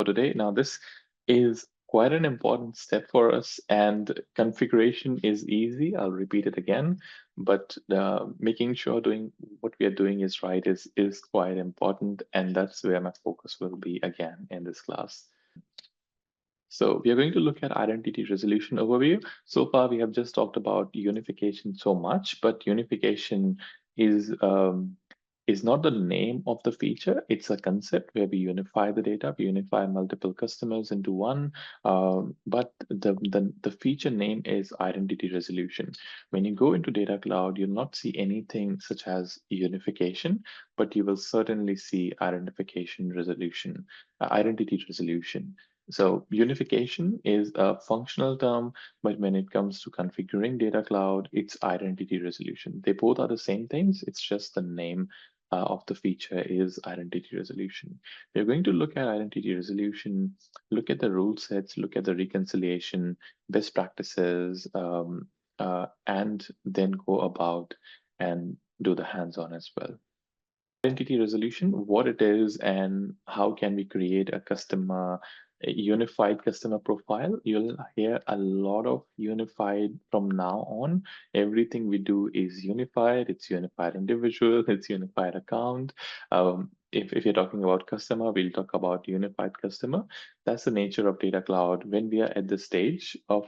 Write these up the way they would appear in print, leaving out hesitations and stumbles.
today. Now, this is quite an important step for us, and configuration is easy. I'll repeat it again, but making sure doing what we are doing is right is quite important, and that's where my focus will be again in this class. So we are going to look at identity resolution overview. So far, we have just talked about unification so much, but unification is is not the name of the feature. It's a concept where we unify the data, we unify multiple customers into one. But the feature name is identity resolution. When you go into Data Cloud, you'll not see anything such as unification, but you will certainly see identification resolution, identity resolution. So unification is a functional term, but when it comes to configuring Data Cloud, it's identity resolution. They both are the same things. It's just the name of the feature is identity resolution. We're going to look at identity resolution, look at the rule sets, look at the reconciliation, best practices, and then go about and do the hands-on as well. Identity resolution, what it is, and how can we create a unified customer profile. You'll hear a lot of unified from now on. Everything we do is unified. It's unified individual, it's unified account. If you're talking about customer, we'll talk about unified customer. That's the nature of Data Cloud. When we are at the stage of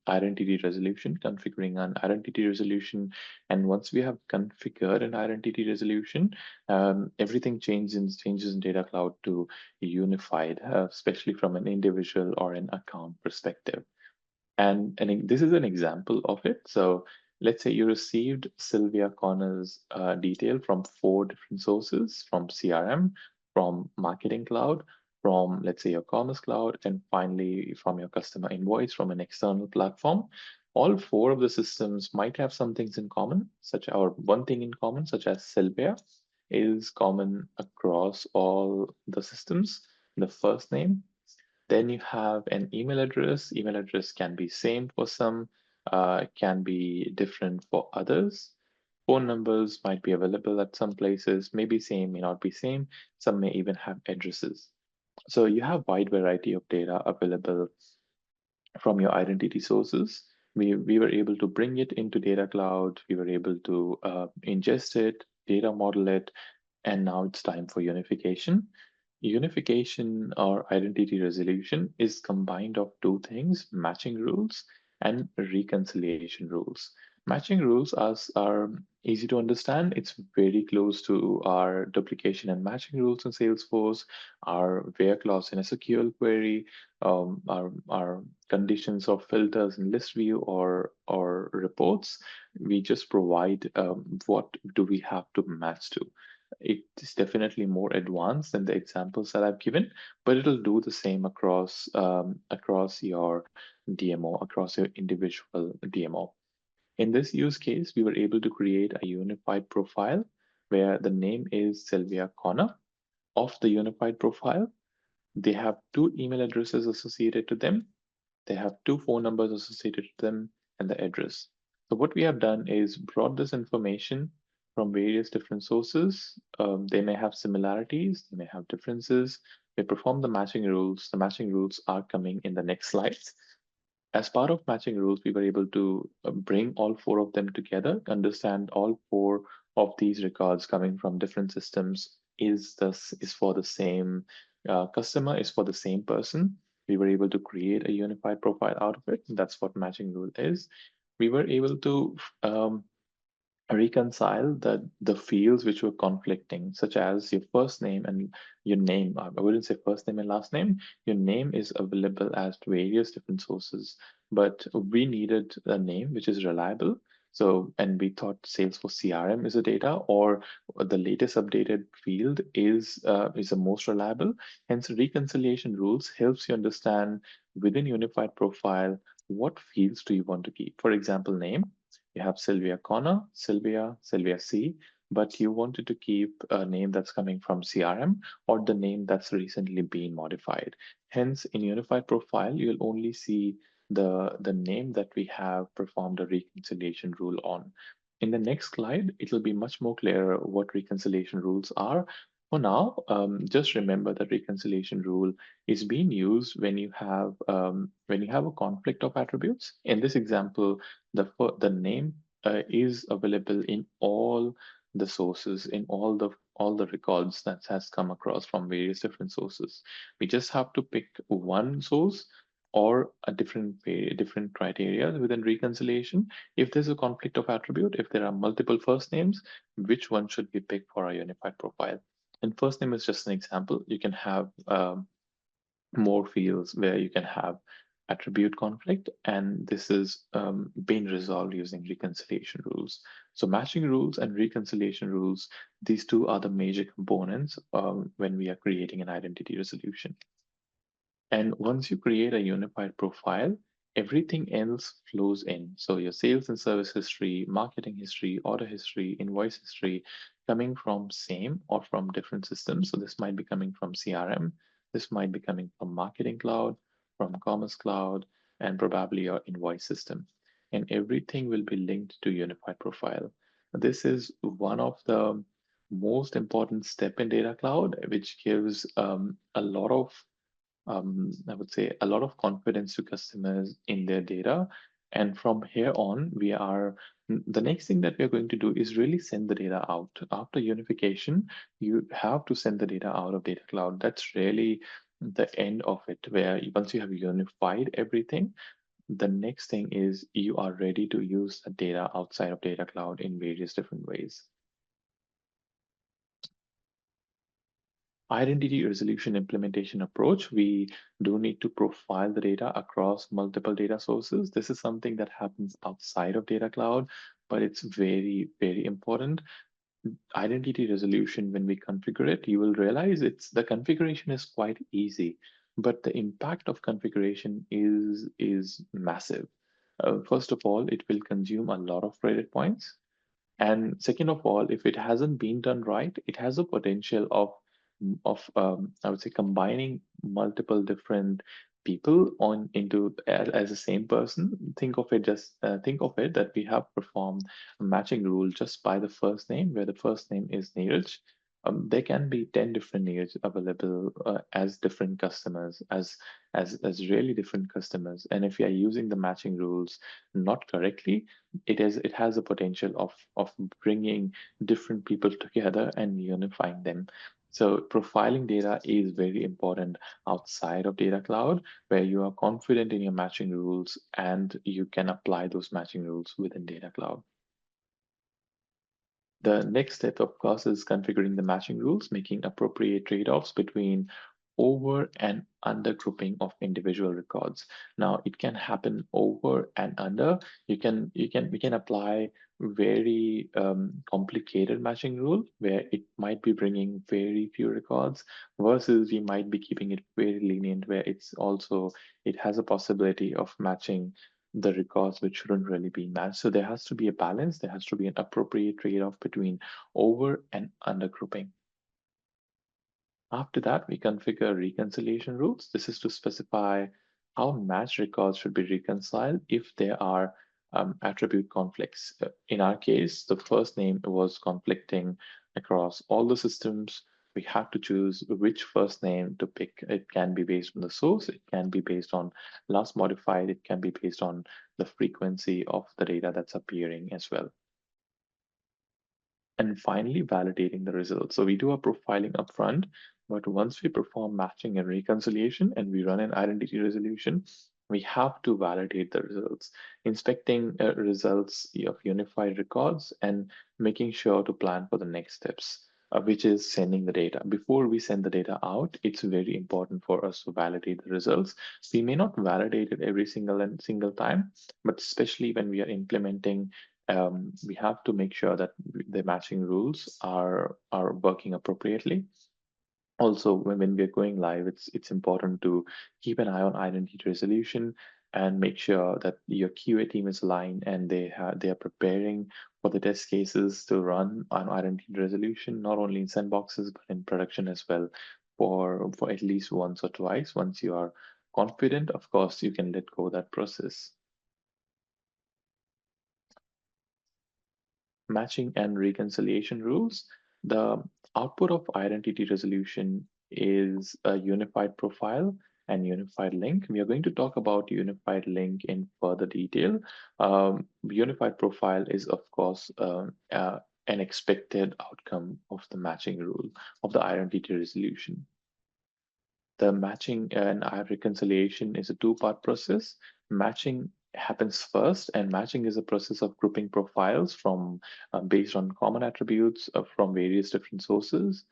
identity resolution, configuring an identity resolution, and once we have configured an identity resolution, everything changes in Data Cloud to unified, especially from an individual or an account perspective. And this is an example of it. So let's say you received Sylvia Connor's detail from 4 different sources, from CRM, from Marketing Cloud, from, let's say, your Commerce Cloud, and finally from your customer invoice from an external platform. All 4 of the systems might have some things in common, one thing in common, such as Sylvia is common across all the systems, the first name. Then you have an email address. Email address can be same for some, can be different for others. Phone numbers might be available at some places, maybe same, may not be same. Some may even have addresses. So you have wide variety of data available from your identity sources. We were able to bring it into Data Cloud. We were able to ingest it, data model it, and now it's time for unification. Unification or identity resolution is combined of 2 things, matching rules and reconciliation rules. Matching rules are easy to understand. It's very close to our duplication and matching rules in Salesforce, our where clause in a SQL query, our conditions of filters in list view or reports. We just provide what do we have to match to. It is definitely more advanced than the examples that I've given, but it'll do the same across across your DMO, across your individual DMO. In this use case, we were able to create a unified profile where the name is Sylvia Connor. Of the unified profile, they have 2 email addresses associated to them. They have 2 phone numbers associated to them and the address. So what we have done is brought this information from various different sources. They may have similarities, they may have differences. We perform the matching rules. The matching rules are coming in the next slides. As part of matching rules, we were able to bring all 4 of them together, understand all 4 of these records coming from different systems is for the same customer, is for the same person. We were able to create a unified profile out of it. That's what matching rule is. We were able to reconcile the fields which were conflicting, such as your first name and your name. I wouldn't say first name and last name. Your name is available as various different sources, but we needed a name which is reliable. So, and we thought Salesforce CRM is a data, or the latest updated field is the most reliable. Hence, reconciliation rules helps you understand within unified profile what fields do you want to keep. For example, name. You have Sylvia Connor, Sylvia C, but you wanted to keep a name that's coming from CRM or the name that's recently been modified. Hence, in unified profile, you'll only see the name that we have performed a reconciliation rule on. In the next slide, it'll be much more clear what reconciliation rules are. For now, just remember that reconciliation rule is being used when you have a conflict of attributes. In this example, the name is available in all the sources, in all the records that has come across from various different sources. We just have to pick one source or a different criteria within reconciliation. If there's a conflict of attribute, if there are multiple first names, which one should we pick for our unified profile? And first name is just an example. You can have more fields where you can have attribute conflict, and this is being resolved using reconciliation rules. So matching rules and reconciliation rules, these two are the major components when we are creating an identity resolution. And once you create a unified profile, everything else flows in. So your sales and service history, marketing history, order history, invoice history, coming from same or from different systems. So this might be coming from CRM, this might be coming from Marketing Cloud, from Commerce Cloud, and probably your invoice system. And everything will be linked to unified profile. This is one of the most important step in Data Cloud, which gives a lot of I would say a lot of confidence to customers in their data. And from here on, the next thing that we're going to do is really send the data out. After unification, you have to send the data out of Data Cloud. That's really the end of it, where once you have unified everything, the next thing is you are ready to use the data outside of Data Cloud in various different ways. Identity resolution implementation approach, we do need to profile the data across multiple data sources. This is something that happens outside of Data Cloud, but it's very, very important. Identity resolution, when we configure it, you will realize the configuration is quite easy, but the impact of configuration is massive. First of all, it will consume a lot of credit points. And second of all, if it hasn't been done right, it has a potential of I would say combining multiple different people on into as the same person. Think of it that we have performed a matching rule just by the first name, where the first name is Neeraj. There can be 10 different Neeraj available as different customers, as really different customers. And if you are using the matching rules not correctly, it has a potential of bringing different people together and unifying them. So profiling data is very important outside of Data Cloud, where you are confident in your matching rules and you can apply those matching rules within Data Cloud. The next step, of course, is configuring the matching rules, making appropriate trade-offs between over and under grouping of individual records. Now, it can happen over and under. We can apply very complicated matching rule where it might be bringing very few records versus we might be keeping it very lenient where it has a possibility of matching the records which shouldn't really be matched. So there has to be a balance. There has to be an appropriate trade-off between over and under grouping. After that, we configure reconciliation rules. This is to specify how matched records should be reconciled if there are attribute conflicts. In our case, the first name was conflicting across all the systems. We have to choose which first name to pick. It can be based on the source, it can be based on last modified, it can be based on the frequency of the data that's appearing as well. And finally, validating the results. So we do our profiling upfront, but once we perform matching and reconciliation and we run an identity resolution, we have to validate the results, inspecting results of unified records and making sure to plan for the next steps, which is sending the data. Before we send the data out, it's very important for us to validate the results. We may not validate it every single time, but especially when we are implementing we have to make sure that the matching rules are working appropriately. Also, when we're going live, it's important to keep an eye on identity resolution and make sure that your QA team is aligned and they are preparing for the test cases to run on identity resolution, not only in sandboxes but in production as well, for at least once or twice. Once you are confident, of course, you can let go of that process. Matching and reconciliation rules. The Output of identity resolution is a unified profile and unified link. We are going to talk about unified link in further detail. Unified profile is, of course, an expected outcome of the matching rule of the identity resolution. The matching and reconciliation is a two-part process. Matching happens first, and matching is a process of grouping profiles from based on common attributes from various different sources,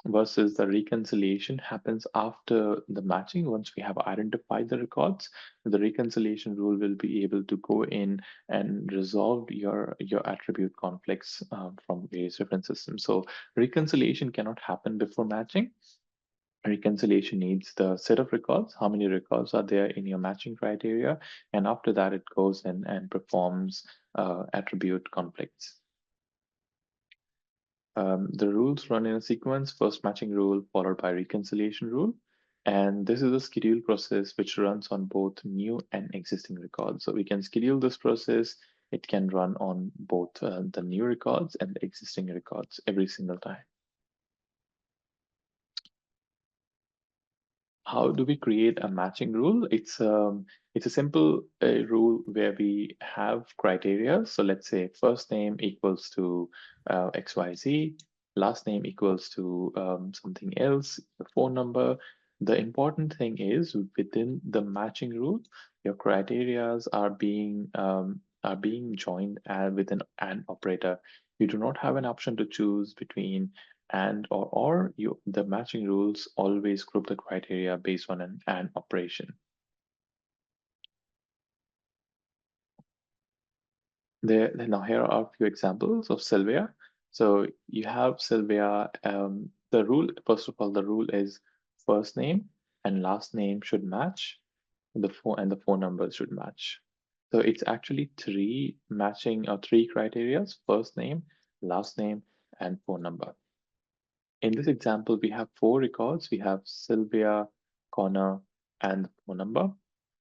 versus the reconciliation happens after the matching. Once we have identified the records, the reconciliation rule will be able to go in and resolve your attribute conflicts from various different systems. So reconciliation cannot happen before matching. Reconciliation needs the set of records, how many records are there in your matching criteria, and after that it goes in and performs attribute conflicts. The rules run in a sequence: first matching rule followed by reconciliation rule. And this is a schedule process which runs on both new and existing records. So we can schedule this process. It can run on both the new records and the existing records every single time. How do we create a matching rule? It's a simple rule where we have criteria. So let's say first name equals to XYZ, last name equals to something else, the phone number. The important thing is within the matching rule, your criterias are being joined with an operator. You do not have an option to choose between and or you the matching rules always group the criteria based on an and operation. Now here are a few examples of Sylvia. So you have Sylvia. The rule, first of all, the rule is first name and last name should match. The phone numbers should match. So it's actually three matching or three criteria: first name, last name, and phone number. In this example, we have four records. We have Sylvia, Connor, and the phone number.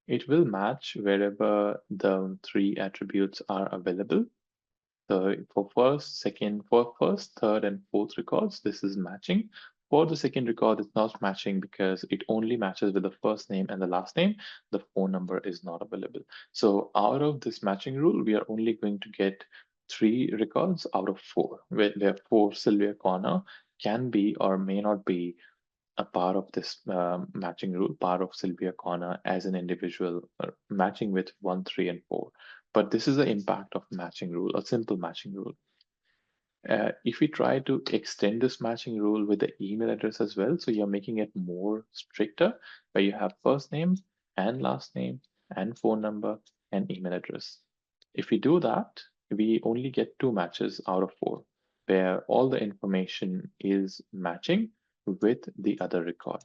It will match wherever the three attributes are available. So for first, third, and fourth records, this is matching. For the second record, it's not matching because it only matches with the first name and the last name. The phone number is not available. So out of this matching rule, we are only going to get three records out of four, where therefore Sylvia Connor can be or may not be a part of this matching rule, part of Sylvia Connor as an individual, matching with 1, 3, and 4. But this is the impact of matching rule, a simple matching rule. If we try to extend this matching rule with the email address as well, so you're making it more stricter, where you have first name and last name and phone number and email address. If we do that, we only get two matches out of four, where all the information is matching with the other record.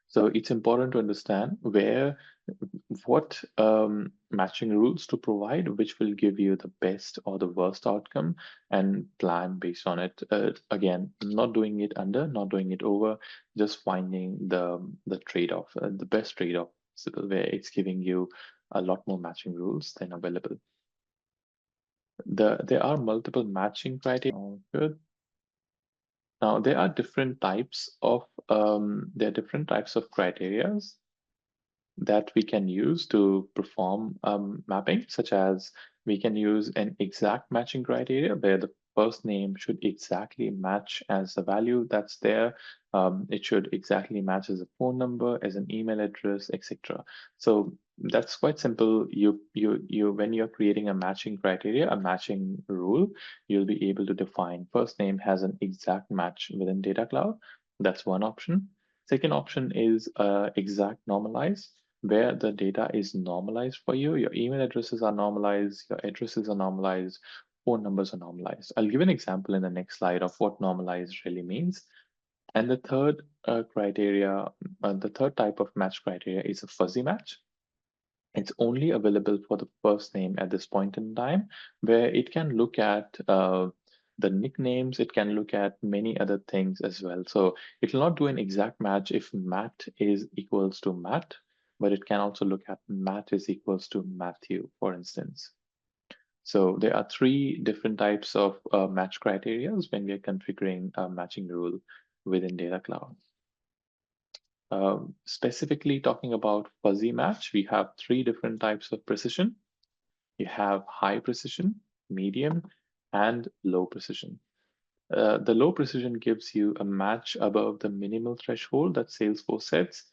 So it's important to understand what matching rules to provide, which will give you the best or the worst outcome, and plan based on it. Again, not doing it under, not doing it over, just finding the trade-off, the best trade-off, so where it's giving you a lot more matching rules than available. There are multiple matching criteria. Oh, good. Now there are different types of criterias that we can use to perform mapping, such as we can use an exact matching criteria where the first name should exactly match as the value that's there. It should exactly match as a phone number, as an email address, etc. So that's quite simple. You when you're creating a matching criteria, a matching rule, you'll be able to define first name has an exact match within Data Cloud. That's one option. Second option is exact normalized, where the data is normalized for you. Your email addresses are normalized, your addresses are normalized, phone numbers are normalized. I'll give an example in the next slide of what normalized really means. And the third the third type of match criteria is a fuzzy match. It's only available for the first name at this point in time, where it can look at the nicknames, it can look at many other things as well. So it will not do an exact match if Matt is equals to Matt, but it can also look at Matt is equals to Matthew, for instance. So there are three different types of match criteria when we are configuring a matching rule within Data Cloud. Specifically talking about fuzzy match, we have three different types of precision. You have high precision, medium, and low precision. The low precision gives you a match above the minimal threshold that Salesforce sets.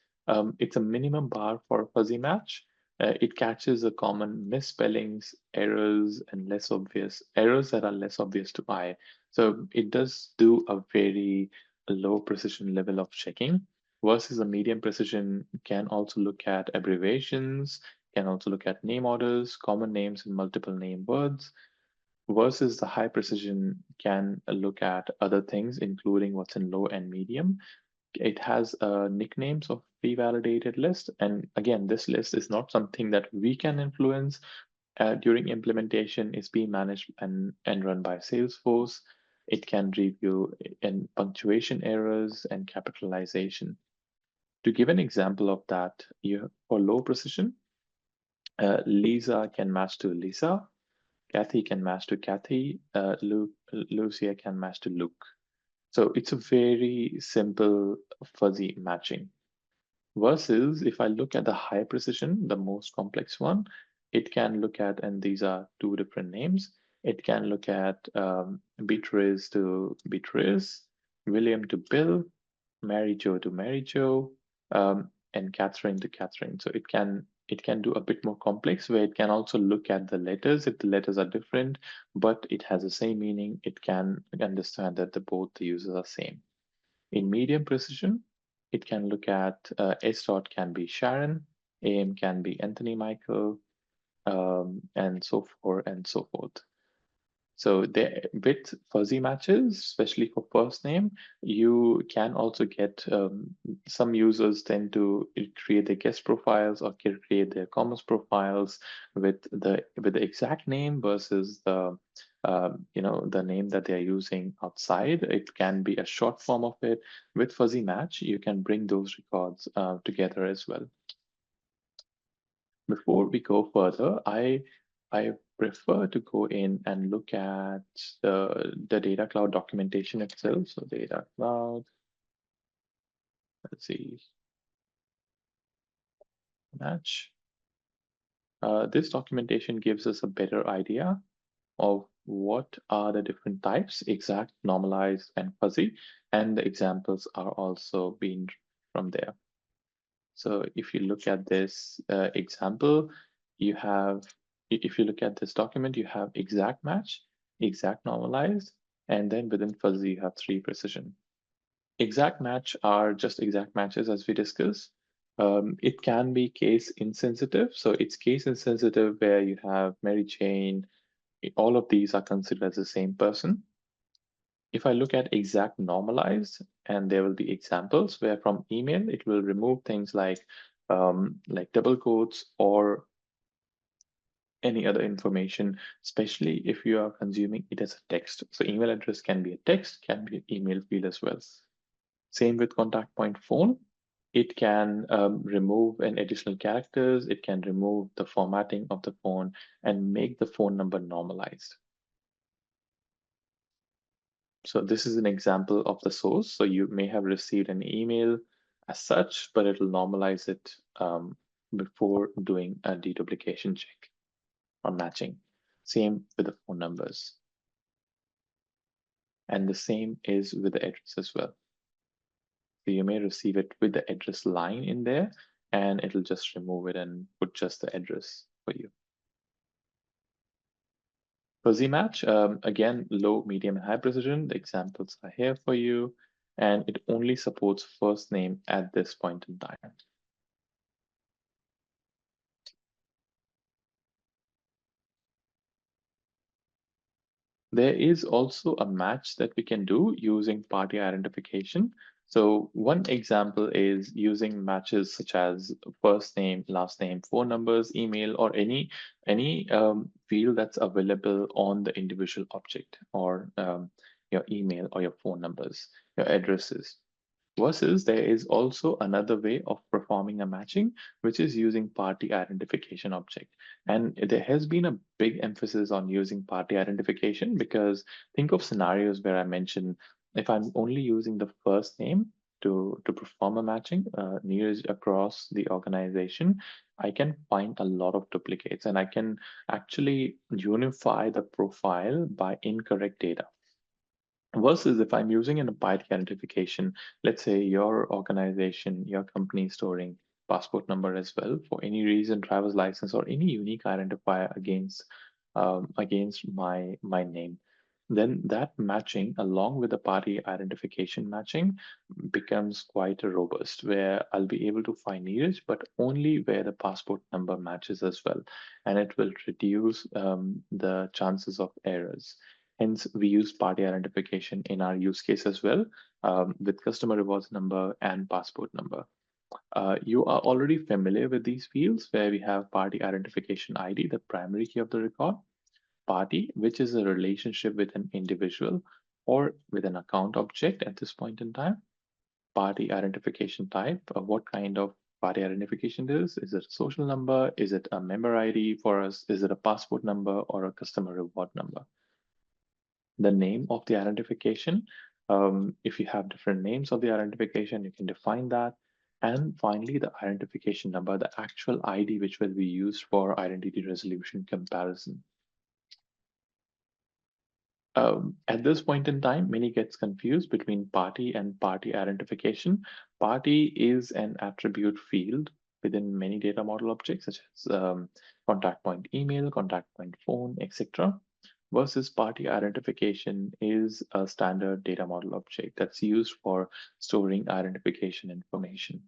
It's a minimum bar for a fuzzy match. It catches the common misspellings, errors, and less obvious errors that are less obvious to eye. So it does do a very low precision level of checking versus a medium precision can also look at abbreviations, can also look at name orders, common names, and multiple name words versus the high precision can look at other things, including what's in low and medium. It has nicknames of pre-validated list. And again, this list is not something that we can influence during implementation. It's being managed and run by Salesforce. It can review in punctuation errors and capitalization. To give an example of that, for low precision, Lisa can match to Lisa, Kathy can match to Kathy, Lucia can match to Luke. So it's a very simple fuzzy matching. Versus if I look at the high precision, the most complex one, it can look at, and these are two different names, it can look at Beatrice to Beatrice, William to Bill, Mary Jo to Mary Jo, and Catherine to Catherine. So it can do a bit more complex where it can also look at the letters if the letters are different, but it has the same meaning. It can understand that both the users are same. In medium precision, it can look at S dot can be Sharon, AM can be Anthony Michael, and so forth and so forth. So with fuzzy matches, especially for first name, you can also get some users tend to create their guest profiles or create their commerce profiles with the exact name versus the name that they are using outside. It can be a short form of it. With fuzzy match, you can bring those records together as well. Before we go further, I prefer to go in and look at the Data Cloud documentation itself. So Data Cloud, let's see, match. This documentation gives us a better idea of what are the different types, exact, normalized, and fuzzy, and the examples are also being from there. So if you look at this example, if you look at this document, you have exact match, exact normalized, and then within fuzzy, you have three precision. Exact match are just exact matches as we discussed. It can be case insensitive. So it's case insensitive where you have Mary Jane, all of these are considered as the same person. If I look at exact normalized, and there will be examples where from email, it will remove things like double quotes or any other information, especially if you are consuming it as a text. So email address can be a text, can be an email field as well. Same with contact point phone. It can remove an additional characters. It can remove the formatting of the phone and make the phone number normalized. So this is an example of the source. So you may have received an email as such, but it will normalize it before doing a deduplication check or matching. Same with the phone numbers. And the same is with the address as well. So you may receive it with the address line in there, and it'll just remove it and put just the address for you. Fuzzy match, again, low, medium, and high precision. The examples are here for you, and it only supports first name at this point in time. There is also a match that we can do using party identification. So one example is using matches such as first name, last name, phone numbers, email, or any field that's available on the individual object or your email or your phone numbers, your addresses. Versus there is also another way of performing a matching, which is using party identification object. And there has been a big emphasis on using party identification because think of scenarios where I mentioned if I'm only using the first name to perform a matching nearest across the organization, I can find a lot of duplicates and I can actually unify the profile by incorrect data. Versus if I'm using an applied identification, let's say your organization, your company is storing passport number as well for any reason, driver's license or any unique identifier against my name. Then that matching, along with the party identification matching, becomes quite robust, where I'll be able to find Neeraj, but only where the passport number matches as well, and it will reduce the chances of errors. Hence, we use party identification in our use case as well, with customer rewards number and passport number. You are already familiar with these fields where we have party identification ID, the primary key of the record, party, which is a relationship with an individual or with an account object at this point in time, party identification type, what kind of party identification it is. Is it a social number? Is it a member ID for us? Is it a passport number or a customer reward number? The name of the identification. If you have different names of the identification, you can define that. And finally, the identification number, the actual ID, which will be used for identity resolution comparison. At this point in time, many gets confused between party and party identification. Party is an attribute field within many data model objects, such as contact point email, contact point phone, etc. Versus party identification is a standard data model object that's used for storing identification information.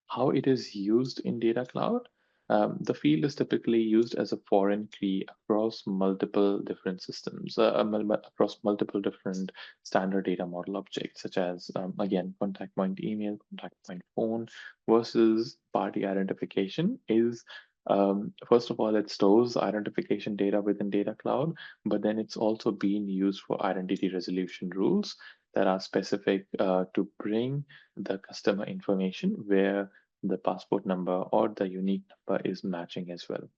How it is used in Data Cloud. The field is typically used as a foreign key across multiple different systems, across multiple different standard data model objects, such as, again, contact point email, contact point phone, versus party identification is, first of all, it stores identification data within Data Cloud, but then it's also being used for identity resolution rules that are specific to bring the customer information where the passport number or the unique number is matching as well.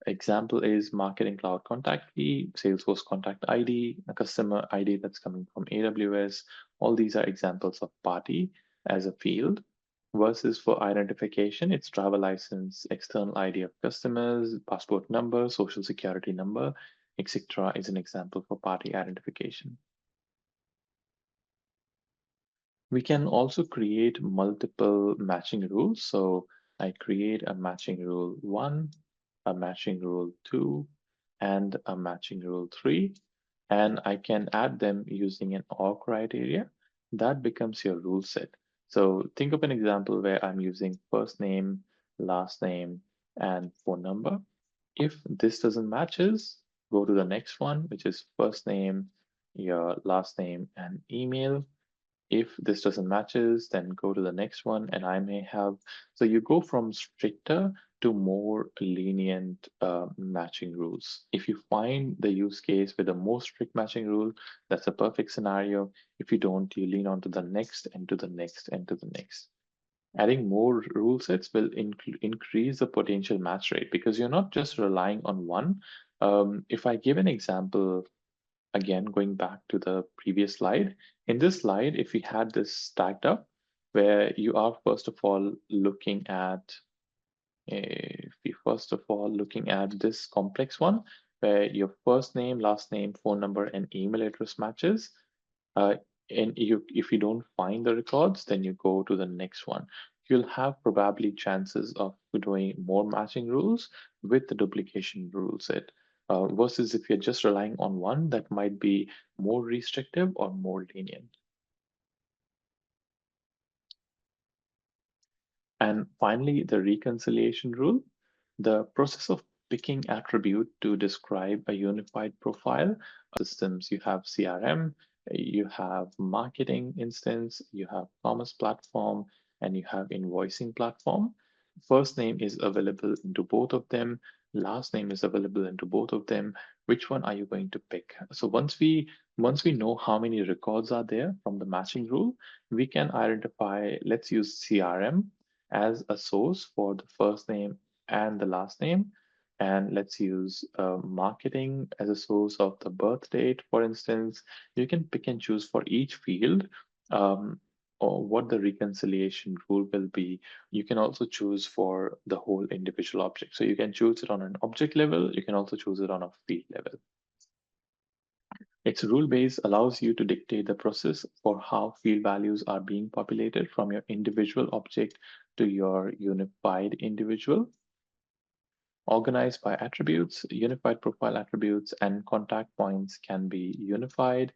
Example is Marketing Cloud Contact Key, Salesforce Contact ID, a customer ID that's coming from AWS. All these are examples of party as a field. Versus for identification, it's driver license, external ID of customers, passport number, social security number, etc. is an example for party identification. We can also create multiple matching rules. So I create a matching rule 1, a matching rule 2, and a matching rule 3. And I can add them using an OR criteria. That becomes your rule set. So think of an example where I'm using first name, last name, and phone number. If this doesn't matches, go to the next one, which is first name, your last name, and email. If this doesn't matches, then go to the next one and I may have, so you go from stricter to more lenient matching rules. If you find the use case with the most strict matching rule, that's a perfect scenario. If you don't, you lean on to the next and to the next and to the next. Adding more rule sets will increase the potential match rate because you're not just relying on one. If I give an example, again, going back to the previous slide, in this slide, if we had this stacked up, where you are first of all looking at, if we first of all looking at this complex one, where your first name, last name, phone number, and email address matches, uh, and if you don't find the records, then you go to the next one. You'll have probably chances of doing more matching rules with the duplication rule set. Versus if you're just relying on one, that might be more restrictive or more lenient. And finally, the reconciliation rule, the process of picking attribute to describe a unified profile. Systems, you have CRM, you have marketing instance, you have commerce platform, and you have invoicing platform. First name is available into both of them. last name is available into both of them. Which one are you going to pick? So once we know how many records are there from the matching rule, we can identify, let's use CRM as a source for the first name and the last name. And let's use marketing as a source of the birth date, for instance. You can pick and choose for each field um, or what the reconciliation rule will be. You can also choose for the whole individual object. So you can choose it on an object level. You can also choose it on a field level. Its rule base allows you to dictate the process for how field values are being populated from your individual object to your unified individual. Organized by attributes, unified profile attributes, and contact points can be unified,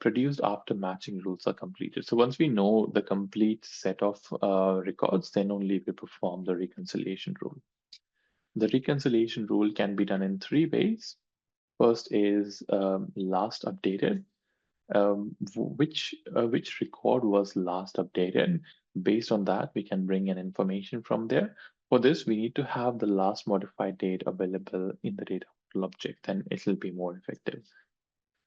produced after matching rules are completed. So once we know the complete set of records, then only we perform the reconciliation rule. The reconciliation rule can be done in three ways. First is last updated, which record was last updated. Based on that, we can bring in information from there. For this, we need to have the last modified date available in the data model object, and it will be more effective.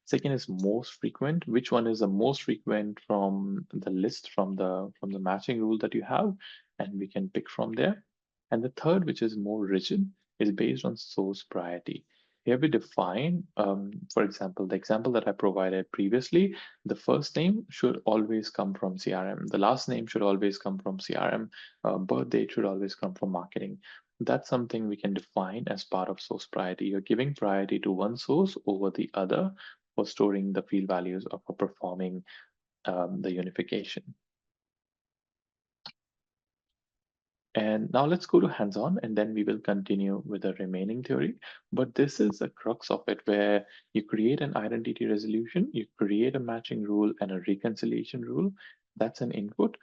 Second is most frequent. Which one is the most frequent from the list from the matching rule that you have, and we can pick from there. And the third, which is more rigid, is based on source priority. Here we define, for example, the example that I provided previously, the first name should always come from CRM. The last name should always come from CRM. Birth date should always come from marketing. That's something we can define as part of source priority. You're giving priority to one source over the other for storing the field values or for performing the unification. And now let's go to hands-on, and then we will continue with the remaining theory. But this is the crux of it, where you create an identity resolution, you create a matching rule and a reconciliation rule. That's an input,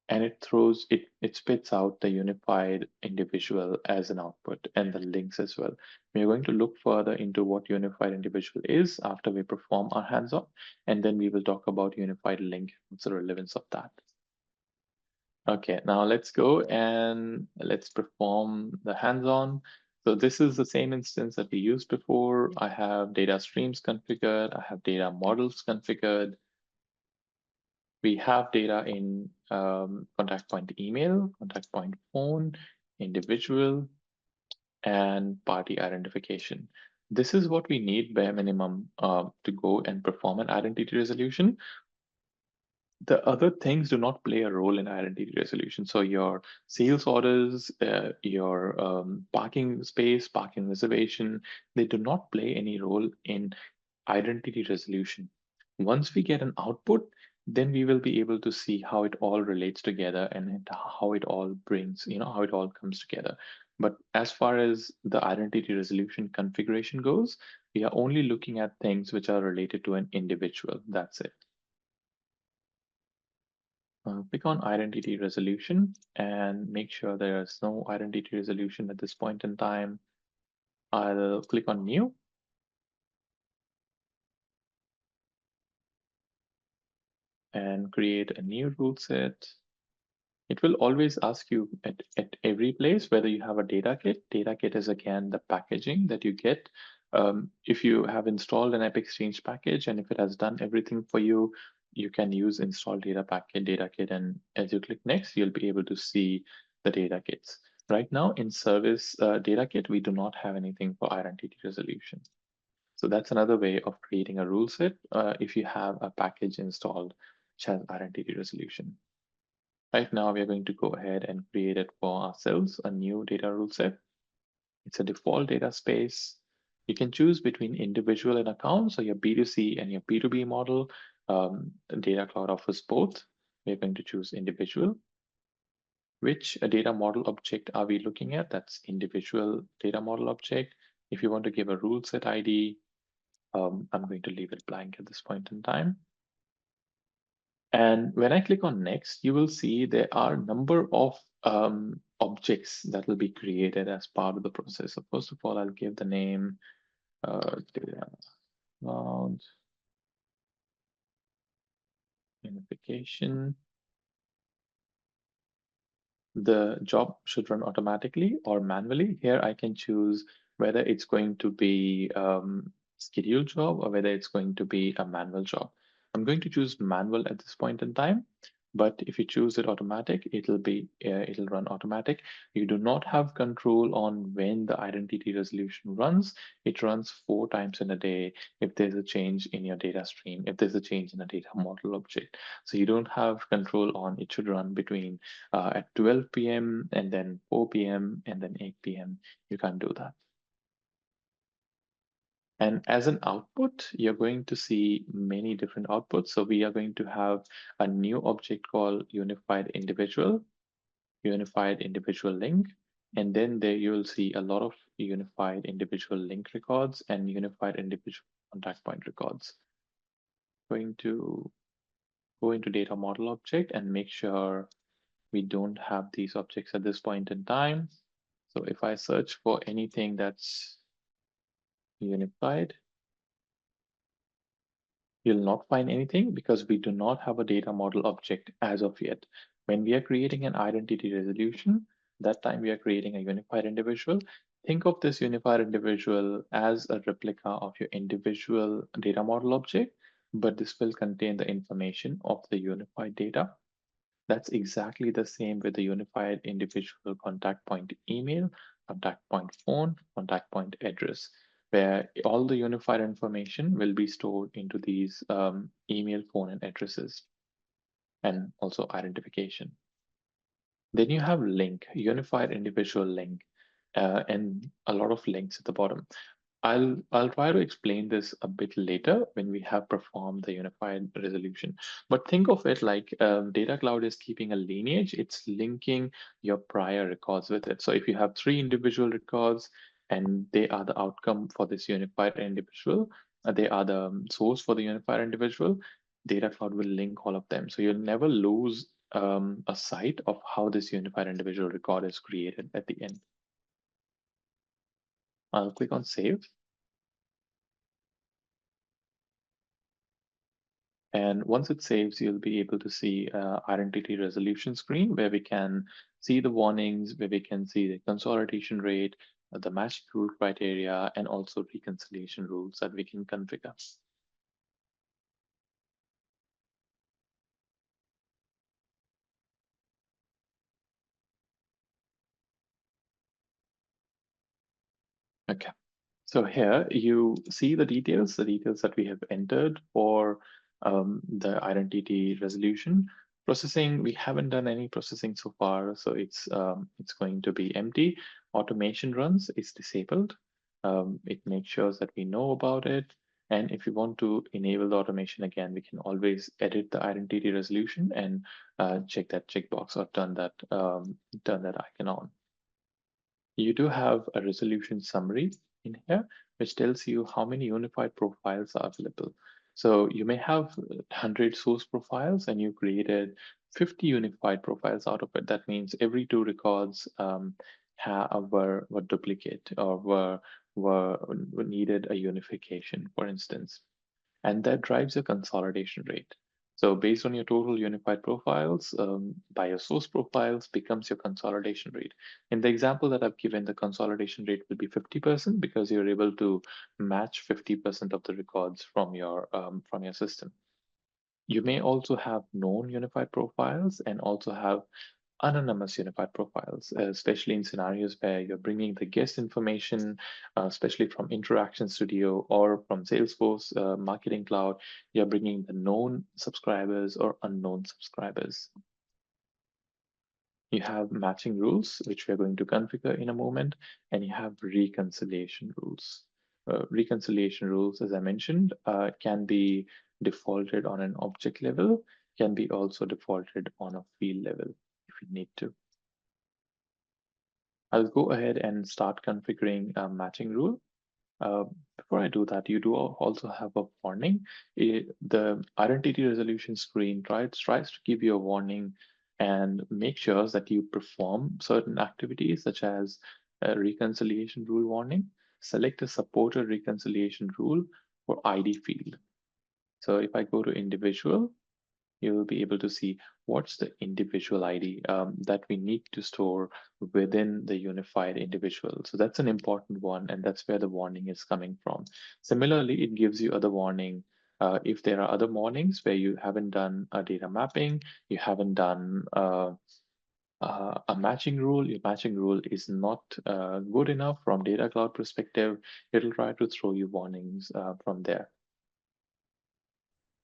and it spits out the unified individual as an output and the links as well. We are going to look further into what unified individual is after we perform our hands-on, and then we will talk about unified link. What's the relevance of that? Okay, now let's go and let's perform the hands-on. So this is the same instance that we used before. I have data streams configured. I have data models configured. We have data in contact point email, contact point phone, individual, and party identification. This is what we need bare minimum to go and perform an identity resolution. The other things do not play a role in identity resolution. So your sales orders, your parking space, parking reservation, they do not play any role in identity resolution. Once we get an output, then we will be able to see how it all relates together and how it all brings, how it all comes together. But as far as the identity resolution configuration goes, we are only looking at things which are related to an individual. That's it. Click on identity resolution and make sure there's no identity resolution at this point in time. I'll click on new. And create a new rule set. It will always ask you at every place whether you have a data kit. Data kit is again the packaging that you get. If you have installed an Epic Exchange package and if it has done everything for you, you can use install data kit, and as you click next, you'll be able to see the data kits. Right now in service data kit, we do not have anything for identity resolution. So that's another way of creating a rule set if you have a package installed which has identity resolution. Right now, we are going to go ahead and create it for ourselves, a new data rule set. It's a default data space. You can choose between individual and accounts, so your B2C and your B2B model. Data Cloud offers both. We're going to choose individual. Which data model object are we looking at? That's individual data model object. If you want to give a rule set ID, I'm going to leave it blank at this point in time. And when I click on next, you will see there are a number of objects that will be created as part of the process. So first of all, I'll give the name data cloud unification. The job should run automatically or manually. Here I can choose whether it's going to be scheduled job or whether it's going to be a manual job. I'm going to choose manual at this point in time, but if you choose it automatic, it'll run automatic. You do not have control on when the identity resolution runs. It runs 4 times in a day if there's a change in your data stream, if there's a change in a data model object. So you don't have control on it should run between at 12 p.m. and then 4 p.m. and then 8 p.m. You can't do that. And as an output, you're going to see many different outputs. So we are going to have a new object called unified individual link. And then there you'll see a lot of unified individual link records and unified individual contact point records. Going to go into data model object and make sure we don't have these objects at this point in time. So if I search for anything that's unified, you'll not find anything because we do not have a data model object as of yet. When we are creating an identity resolution, that time we are creating a unified individual. Think of this unified individual as a replica of your individual data model object, but this will contain the information of the unified data. That's exactly the same with the unified individual contact point email, contact point phone, contact point address, where all the unified information will be stored into these email, phone, and addresses, and also identification. Then you have link, unified individual link, and a lot of links at the bottom. I'll try to explain this a bit later when we have performed the unified resolution. But think of it like Data Cloud is keeping a lineage. It's linking your prior records with it. So if you have 3 individual records and they are the outcome for this unified individual, they are the source for the unified individual, Data Cloud will link all of them. So you'll never lose a sight of how this unified individual record is created at the end. I'll click on save. And once it saves, you'll be able to see identity resolution screen where we can see the warnings, where we can see the consolidation rate, the matching rule criteria, and also reconciliation rules that we can configure. Okay. So here you see the details that we have entered for the identity resolution. Processing, we haven't done any processing so far, so it's going to be empty. Automation runs is disabled. It makes sure that we know about it. And if you want to enable the automation again, we can always edit the identity resolution and check that checkbox or turn that icon on. You do have a resolution summary in here, which tells you how many unified profiles are available. So you may have 100 source profiles and you created 50 unified profiles out of it. That means every 2 records were duplicate or were needed a unification, for instance, and that drives your consolidation rate. So based on your total unified profiles, by your source profiles becomes your consolidation rate. In the example that I've given, the consolidation rate will be 50% because you're able to match 50% of the records from your system. You may also have known unified profiles and also have anonymous unified profiles, especially in scenarios where you're bringing the guest information, especially from Interaction Studio or from Salesforce Marketing Cloud, you're bringing the known subscribers or unknown subscribers. You have matching rules, which we're going to configure in a moment, and you have reconciliation rules. Reconciliation rules, as I mentioned, can be defaulted on an object level, can be also defaulted on a field level if you need to. I'll go ahead and start configuring a matching rule. Uh, Before I do that, you do also have a warning. The identity resolution screen tries to give you a warning and make sure that you perform certain activities such as a reconciliation rule warning. Select a supported reconciliation rule for ID field. So if I go to individual, you will be able to see what's the individual ID that we need to store within the unified individual. So that's an important one, and that's where the warning is coming from. Similarly, it gives you other warning. If there are other warnings where you haven't done a data mapping, you haven't done a matching rule, your matching rule is not good enough from data cloud perspective, it'll try to throw you warnings from there.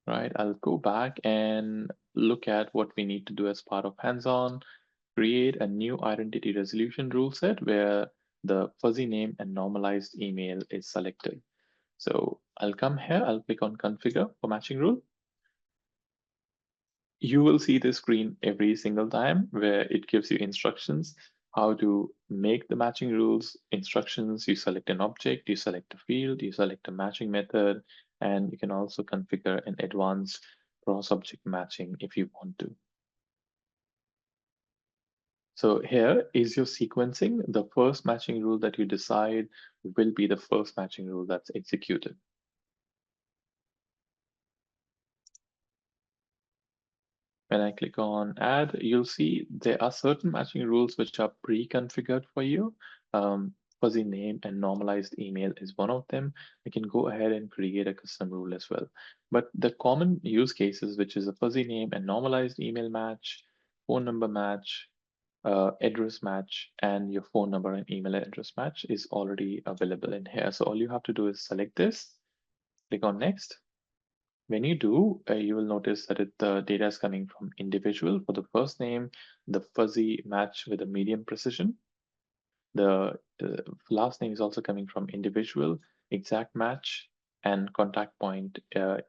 Right, I'll go back and look at what we need to do as part of hands-on, create a new identity resolution rule set where the fuzzy name and normalized email is selected. So I'll come here, I'll click on configure for matching rule. You will see this screen every single time where it gives you instructions how to make the matching rules, instructions. You select an object, you select a field, you select a matching method, and you can also configure an advanced cross-object matching if you want to. So here is your sequencing. The first matching rule that you decide will be the first matching rule that's executed. When I click on add, you'll see there are certain matching rules which are pre-configured for you. Fuzzy name and normalized email is one of them. I can go ahead and create a custom rule as well. But the common use cases, which is a fuzzy name and normalized email match, phone number match, address match, and your phone number and email address match is already available in here. So all you have to do is select this, click on next. When you do, you will notice that the data is coming from individual for the first name, the fuzzy match with a medium precision. The last name is also coming from individual, exact match, and contact point.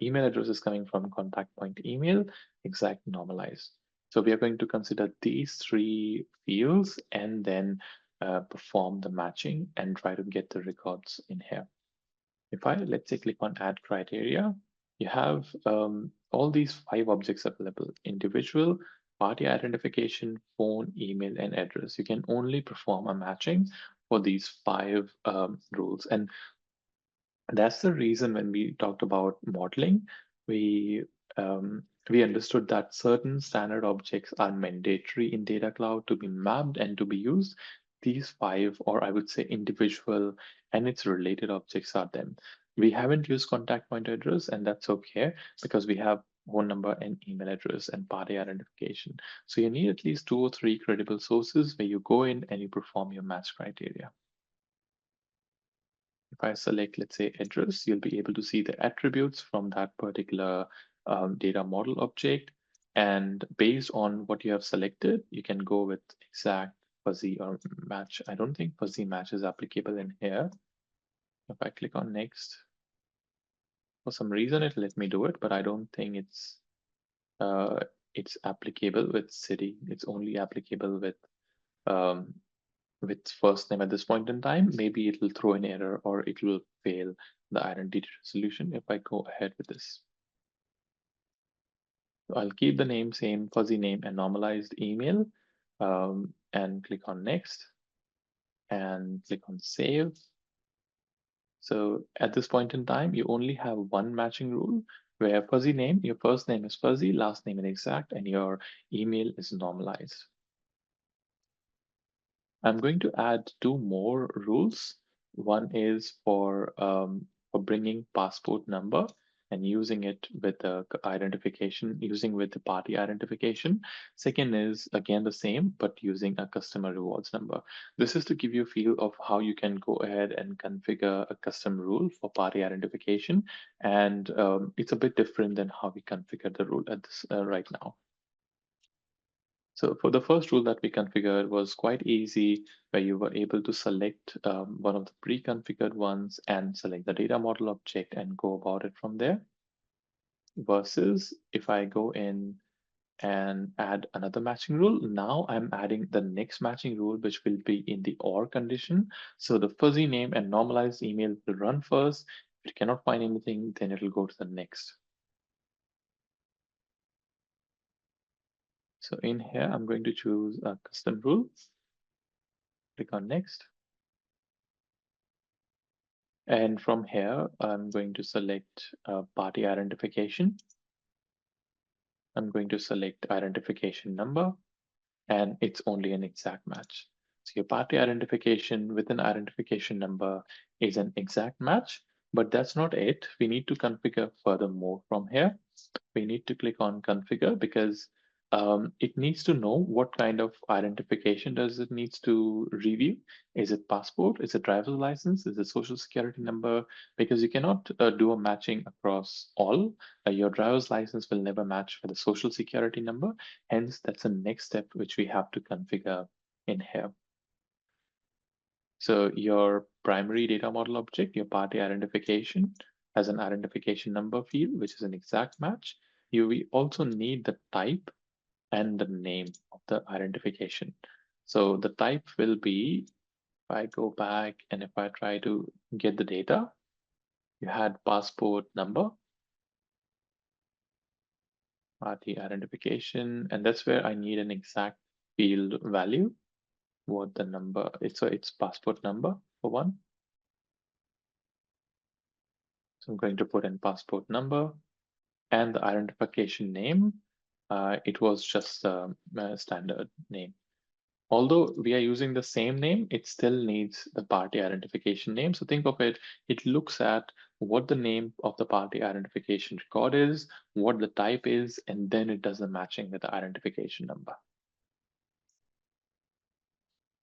Email address is coming from contact point email, exact normalized. So we are going to consider these three fields and then perform the matching and try to get the records in here. If I, let's say, click on add criteria, you have all these 5 objects available: individual, party identification, phone, email, and address. You can only perform a matching for these 5 rules. And that's the reason when we talked about modeling, we we understood that certain standard objects are mandatory in Data Cloud to be mapped and to be used. These 5, or I would say individual and its related objects are them. We haven't used contact point address, and that's okay because we have phone number and email address and party identification. So you need at least 2 or 3 credible sources where you go in and you perform your match criteria. If I select, let's say, address, you'll be able to see the attributes from that particular data model object. And based on what you have selected, you can go with exact, fuzzy, or match. I don't think fuzzy match is applicable in here. If I click on next, for some reason it let me do it, but I don't think uh, it's applicable with city. It's only applicable um, with first name at this point in time. Maybe it will throw an error or it will fail the identity resolution if I go ahead with this. So I'll keep the name same, fuzzy name and normalized email, and click on next and click on save. So at this point in time, you only have one matching rule where fuzzy name, your first name is fuzzy, last name is exact, and your email is normalized. I'm going to add 2 more rules. One is for bringing passport number and using it with the identification, using with the party identification. Second is again the same, but using a customer rewards number. This is to give you a feel of how you can go ahead and configure a custom rule for party identification. And it's a bit different than how we configure the rule at this right now. So for the first rule that we configured was quite easy, where you were able to select one of the pre-configured ones and select the data model object and go about it from there. Versus if I go in and add another matching rule, now I'm adding the next matching rule, which will be in the OR condition. So the fuzzy name and normalized email will run first. If it cannot find anything, then it'll go to the next. So in here, I'm going to choose a custom rule. Click on next. And from here, I'm going to select party identification. I'm going to select identification number, and it's only an exact match. So your party identification with an identification number is an exact match, but that's not it. We need to configure furthermore from here. We need to click on configure because it needs to know what kind of identification does it needs to review. Is it passport? Is it driver's license? Is it social security number? Because you cannot do a matching across all. Your driver's license will never match with the social security number. Hence, that's the next step which we have to configure in here. So your primary data model object, your party identification, has an identification number field, which is an exact match. We also need the type and the name of the identification. So the type will be, if I go back and if I try to get the data, you had passport number, party identification, and that's where I need an exact field value, what the number is. So it's passport number for one. So I'm going to put in passport number and the identification name. It was just a standard name. Although we are using the same name, it still needs the party identification name. So think of it, it looks at what the name of the party identification record is, what the type is, and then it does the matching with the identification number.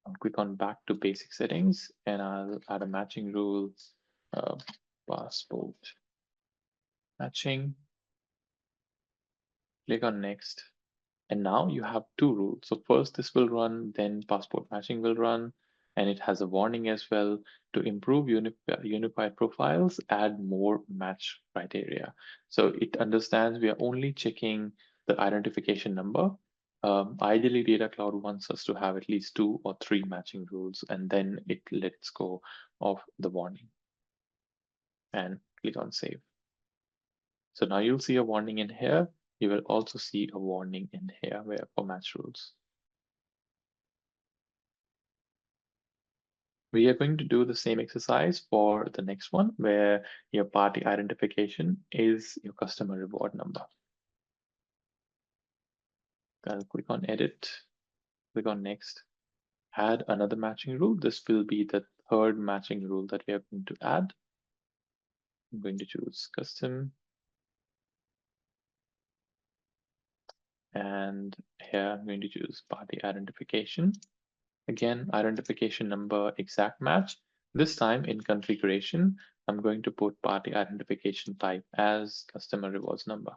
I'll click on back to basic settings and I'll add a matching rule, passport matching, click on next. And now you have two rules. So first this will run, then passport matching will run, and it has a warning as well to improve unify profiles, add more match criteria. So it understands we are only checking the identification number. Ideally, Data Cloud wants us to have at least 2 or 3 matching rules, and then it lets go of the warning. And click on save. So now you'll see a warning in here. You will also see a warning in here where for match rules. We are going to do the same exercise for the next one where your party identification is your customer reward number. I'll click on edit, click on next, add another matching rule. This will be the third matching rule that we are going to add. I'm going to choose custom. And here I'm going to choose party identification. Again, identification number exact match. This time in configuration, I'm going to put party identification type as customer rewards number.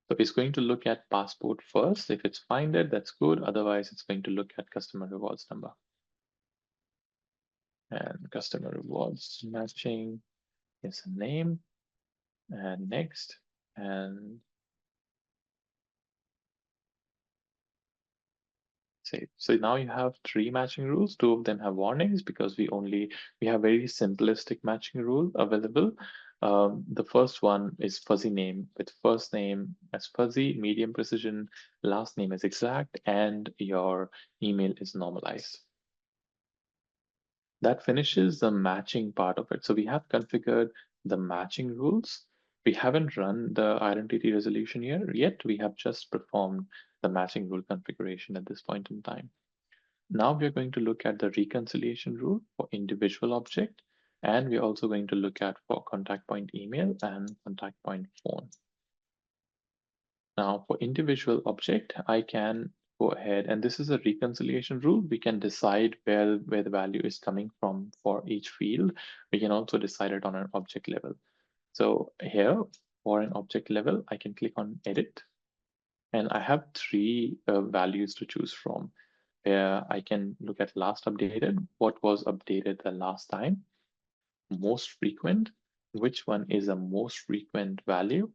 So it's going to look at passport first. If it's find it, that's good. Otherwise, it's going to look at customer rewards number. And customer rewards matching is a name. And next. And save. So now you have 3 matching rules. 2 of them have warnings because we have very simplistic matching rule available. The first one is fuzzy name with first name as fuzzy, medium precision, last name is exact, and your email is normalized. That finishes the matching part of it. So we have configured the matching rules. We haven't run the identity resolution here yet. We have just performed the matching rule configuration at this point in time. Now we're going to look at the reconciliation rule for individual object, and we're also going to look at for contact point email and contact point phone. Now for individual object, I can go ahead, and this is a reconciliation rule. We can decide where the value is coming from for each field. We can also decide it on an object level. So here for an object level, I can click on edit, and I have 3 values to choose from. Where I can look at last updated, what was updated the last time, most frequent, which one is a most frequent value,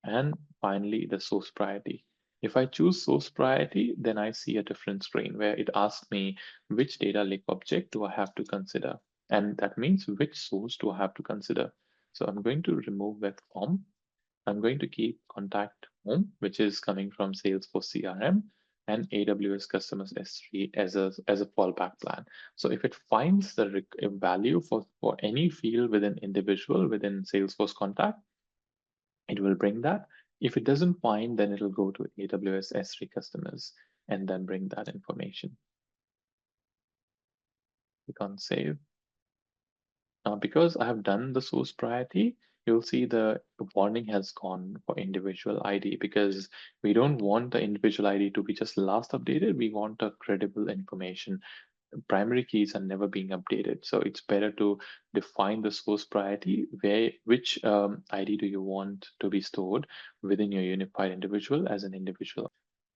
and finally the source priority. If I choose source priority, then I see a different screen where it asks me which data lake object do I have to consider, and that means which source do I have to consider. So I'm going to remove web form. I'm going to keep contact home, which is coming from Salesforce CRM, and AWS Customers S3 as a fallback plan. So if it finds the value for any field within individual within Salesforce contact, it will bring that. If it doesn't find, then it'll go to AWS S3 customers and then bring that information. Click on save. Now, because I have done the source priority, you'll see the warning has gone for individual ID because we don't want the individual ID to be just last updated. We want a credible information. Primary keys are never being updated. So it's better to define the source priority, which ID do you want to be stored within your unified individual as an individual.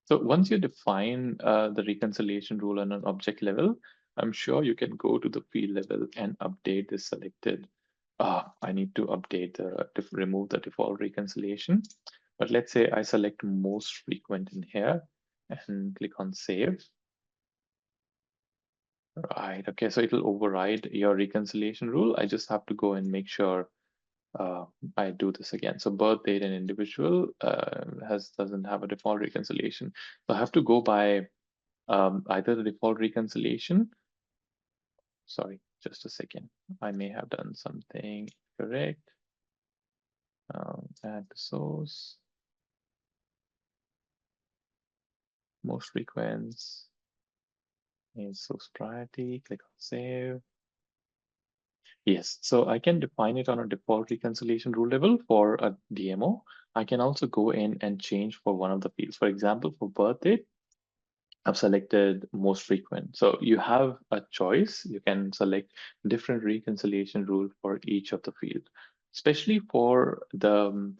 So once you define the reconciliation rule on an object level, I'm sure you can go to the field level and update the selected. I need to update remove the default reconciliation. But let's say I select most frequent in here and click on save. Right, okay, so it'll override your reconciliation rule. I just have to go and make sure uh, I do this again. So birth date and individual doesn't have a default reconciliation. So I have to go by either the default reconciliation. Sorry, just a second. I may have done something correct. Add the source, most frequent is source priority. Click on save. Yes, so I can define it on a default reconciliation rule level for a DMO. I can also go in and change for one of the fields. For example, for birth date, I've selected most frequent. So you have a choice. You can select different reconciliation rule for each of the field, especially for the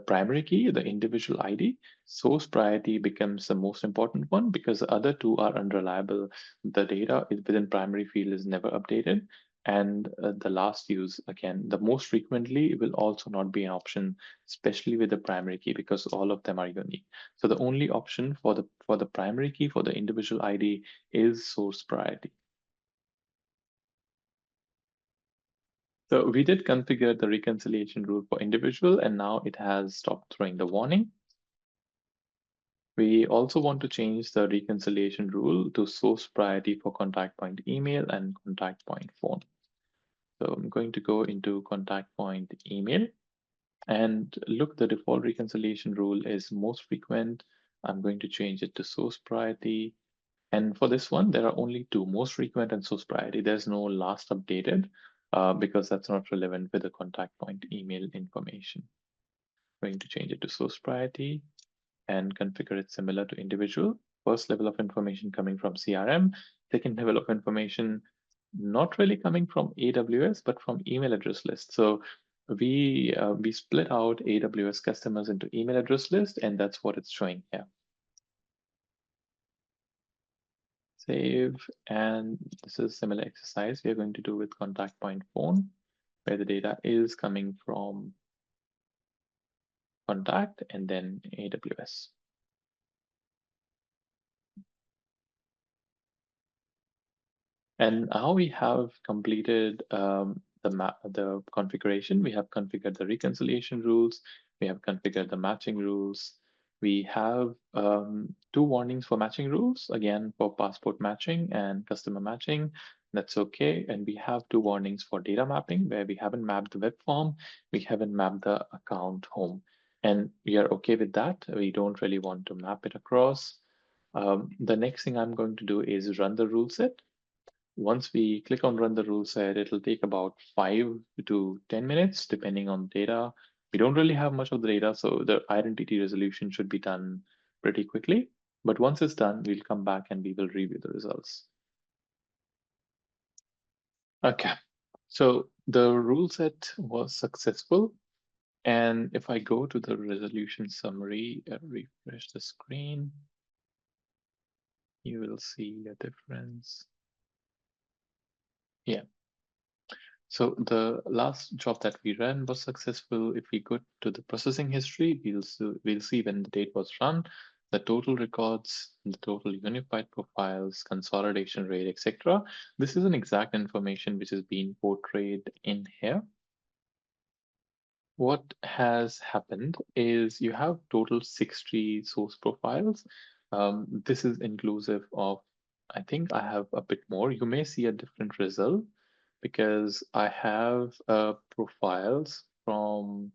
primary key, the individual ID. Source priority becomes the most important one because the other two are unreliable. The data within primary field is never updated. And the last use, again, the most frequently will also not be an option, especially with the primary key because all of them are unique. So the only option for the primary key for the individual ID is source priority. So we did configure the reconciliation rule for individual, and now it has stopped throwing the warning. We also want to change the reconciliation rule to source priority for contact point email and contact point phone. So I'm going to go into contact point email and look, the default reconciliation rule is most frequent. I'm going to change it to source priority. And for this one, there are only two, most frequent and source priority. There's no last updated because that's not relevant with the contact point email information. I'm going to change it to source priority and configure it similar to individual. First level of information coming from CRM, second level of information not really coming from AWS, but from email address list. So we split out AWS customers into email address list, and that's what it's showing here. Save, and this is similar exercise we are going to do with contact point phone, where the data is coming from contact and then AWS. And now we have completed the configuration. We have configured the reconciliation rules. We have configured the matching rules. We have two warnings for matching rules, again, for passport matching and customer matching. That's okay. And we have two warnings for data mapping, where we haven't mapped the web form. We haven't mapped the account home. And we are okay with that. We don't really want to map it across. The next thing I'm going to do is run the rule set. Once we click on run the rule set, it'll take about 5 to 10 minutes, depending on data. We don't really have much of the data, so the identity resolution should be done pretty quickly. But once it's done, we'll come back and we will review the results. Okay, so the rule set was successful. And if I go to the resolution summary and refresh the screen, you will see a difference. Yeah, so the last job that we ran was successful. If we go to the processing history, we'll see when the date was run, the total records, the total unified profiles, consolidation rate, etc. This is an exact information which is being portrayed in here. What has happened is you have total 60 source profiles. This is inclusive of, I think I have a bit more. You may see a different result because I have profiles from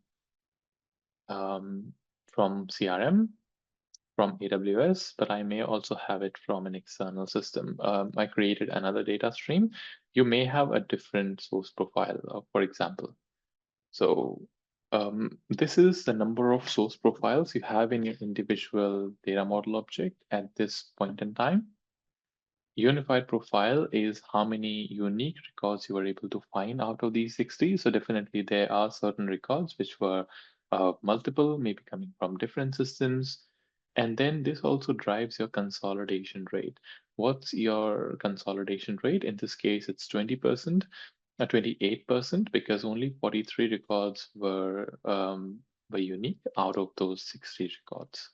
from CRM, from AWS, but I may also have it from an external system. I created another data stream. You may have a different source profile, for example. So this is the number of source profiles you have in your individual data model object at this point in time. Unified profile is how many unique records you were able to find out of these 60. So definitely there are certain records which were multiple, maybe coming from different systems. And then this also drives your consolidation rate. What's your consolidation rate? In this case, it's 20%, 28%, because only 43 records were unique out of those 60 records.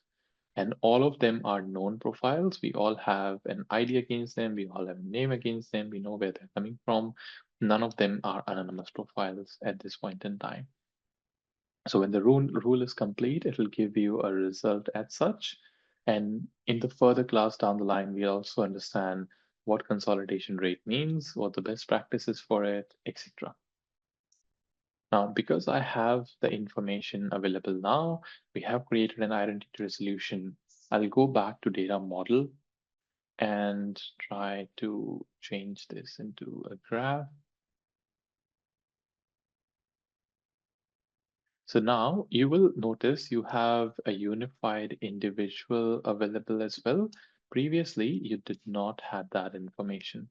And all of them are known profiles. We all have an ID against them. We all have a name against them. We know where they're coming from. None of them are anonymous profiles at this point in time. So when the rule is complete, it will give you a result as such. And in the further class down the line, we also understand what consolidation rate means, what the best practices for it, etc. Now, because I have the information available now, we have created an identity resolution. I'll go back to data model and try to change this into a graph. So now you will notice you have a unified individual available as well. Previously, you did not have that information.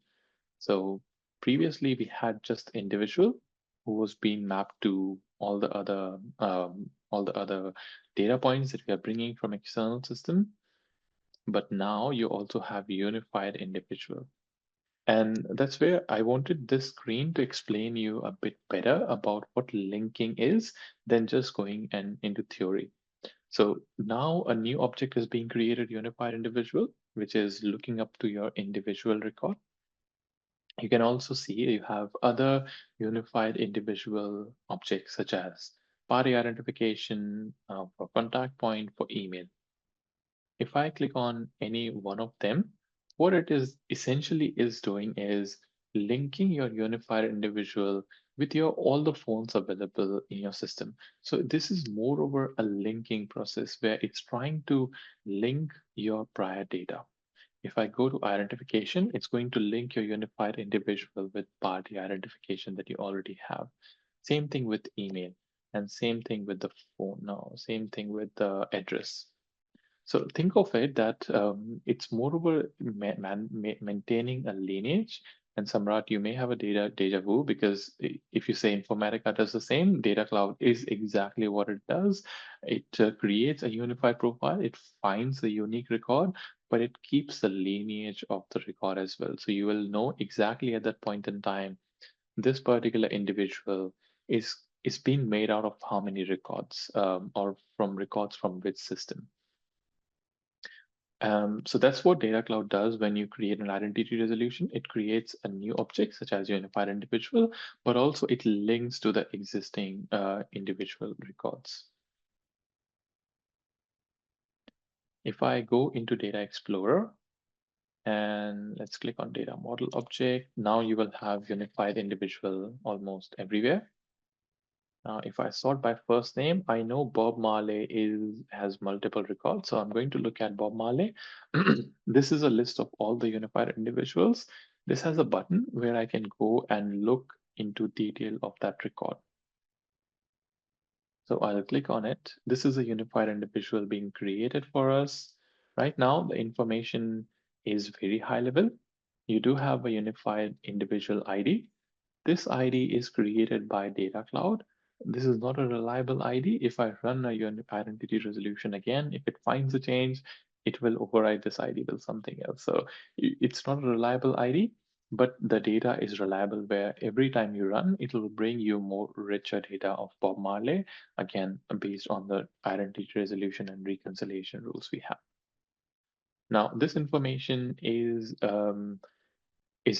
So previously we had just individual who was being mapped to all the other data points that we are bringing from external system. But now you also have unified individual. And that's where I wanted this screen to explain you a bit better about what linking is than just going into theory. So now a new object is being created, unified individual, which is looking up to your individual record. You can also see you have other unified individual objects such as party identification for contact point for email. If I click on any one of them, what it is essentially is doing is linking your unified individual with your all the phones available in your system. So this is moreover a linking process where it's trying to link your prior data. If I go to identification, it's going to link your unified individual with party identification that you already have. Same thing with email, and same thing with the phone now, same thing with the address. So think of it that it's moreover maintaining a lineage. And Samrat, you may have a deja vu because if you say Informatica does the same, Data Cloud is exactly what it does. It creates a unified profile, it finds the unique record, but it keeps the lineage of the record as well. So you will know exactly at that point in time, this particular individual is being made out of how many records or from records from which system. So that's what Data Cloud does when you create an identity resolution. It creates a new object such as unified individual, but also it links to the existing individual records. If I go into Data Explorer and let's click on Data Model Object, now you will have unified individual almost everywhere. Now, if I sort by first name, I know Bob Marley has multiple records, so I'm going to look at Bob Marley. This is a list of all the unified individuals. This has a button where I can go and look into detail of that record. So I'll click on it. This is a unified individual being created for us. Right now, the information is very high level. You do have a unified individual ID. This ID is created by Data Cloud. This is not a reliable ID. If I run a identity resolution again, if it finds a change, it will override this ID with something else. So it's not a reliable ID, but the data is reliable where every time you run, it will bring you more richer data of Bob Marley, again, based on the identity resolution and reconciliation rules we have. Now, this information is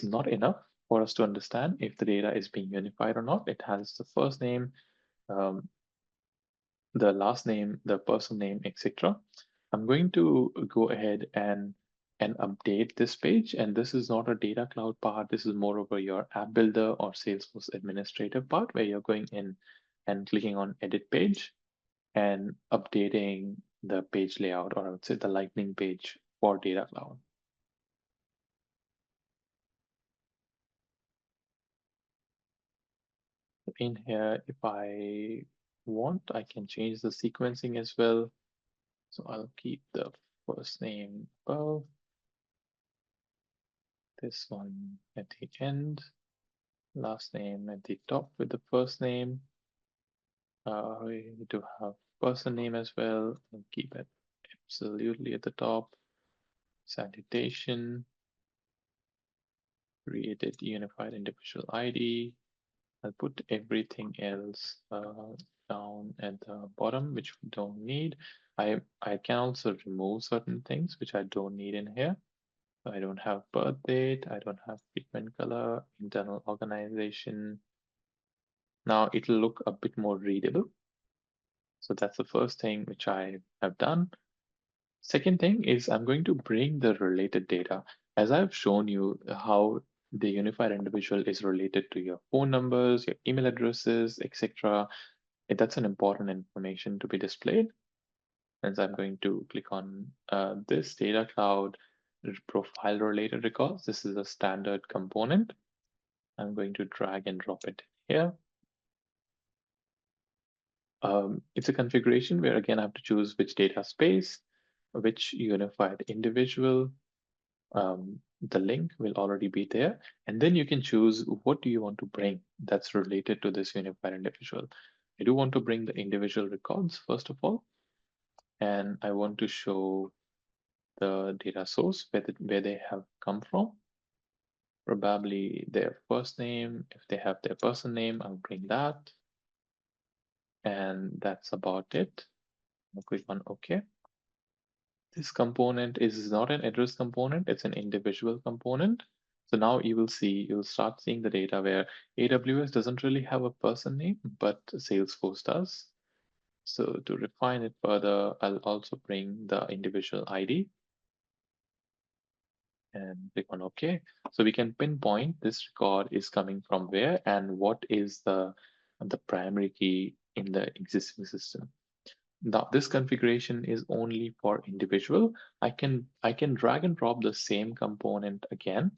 not enough for us to understand if the data is being unified or not. It has the first name, the last name, the person name, etc. I'm going to go ahead and update this page. And this is not a data cloud part. This is more over your app builder or Salesforce administrative part where you're going in and clicking on edit page. and updating the page layout, or I would say the Lightning page for Data Cloud. In here, if I want, I can change the sequencing as well. So I'll keep the first name above, this one at the end, last name at the top with the first name. We need to have person name as well, and keep it absolutely at the top. Citation, created unified individual ID. I'll put everything else down at the bottom, which we don't need. I can also remove certain things which I don't need in here. I don't have birth date, I don't have treatment color, internal organization. Now it'll look a bit more readable. So that's the first thing which I have done. Second thing is I'm going to bring the related data. As I've shown you how the unified individual is related to your phone numbers, your email addresses, etc. That's an important information to be displayed. And so I'm going to click on this Data Cloud profile related records. This is a standard component. I'm going to drag and drop it here. It's a configuration where again I have to choose which data space, which unified individual. The link will already be there. And then you can choose what do you want to bring that's related to this unified individual. I do want to bring the individual records first of all, and I want to show the data source where they have come from. Probably their first name. If they have their person name, I'll bring that. And that's about it. I'll click on OK. This component is not an address component, it's an individual component. So now you'll start seeing the data where AWS doesn't really have a person name, but Salesforce does. So to refine it further, I'll also bring the individual ID and click on OK. So we can pinpoint this record is coming from where and what is the primary key in the existing system. Now this configuration is only for individual. I can drag and drop the same component again,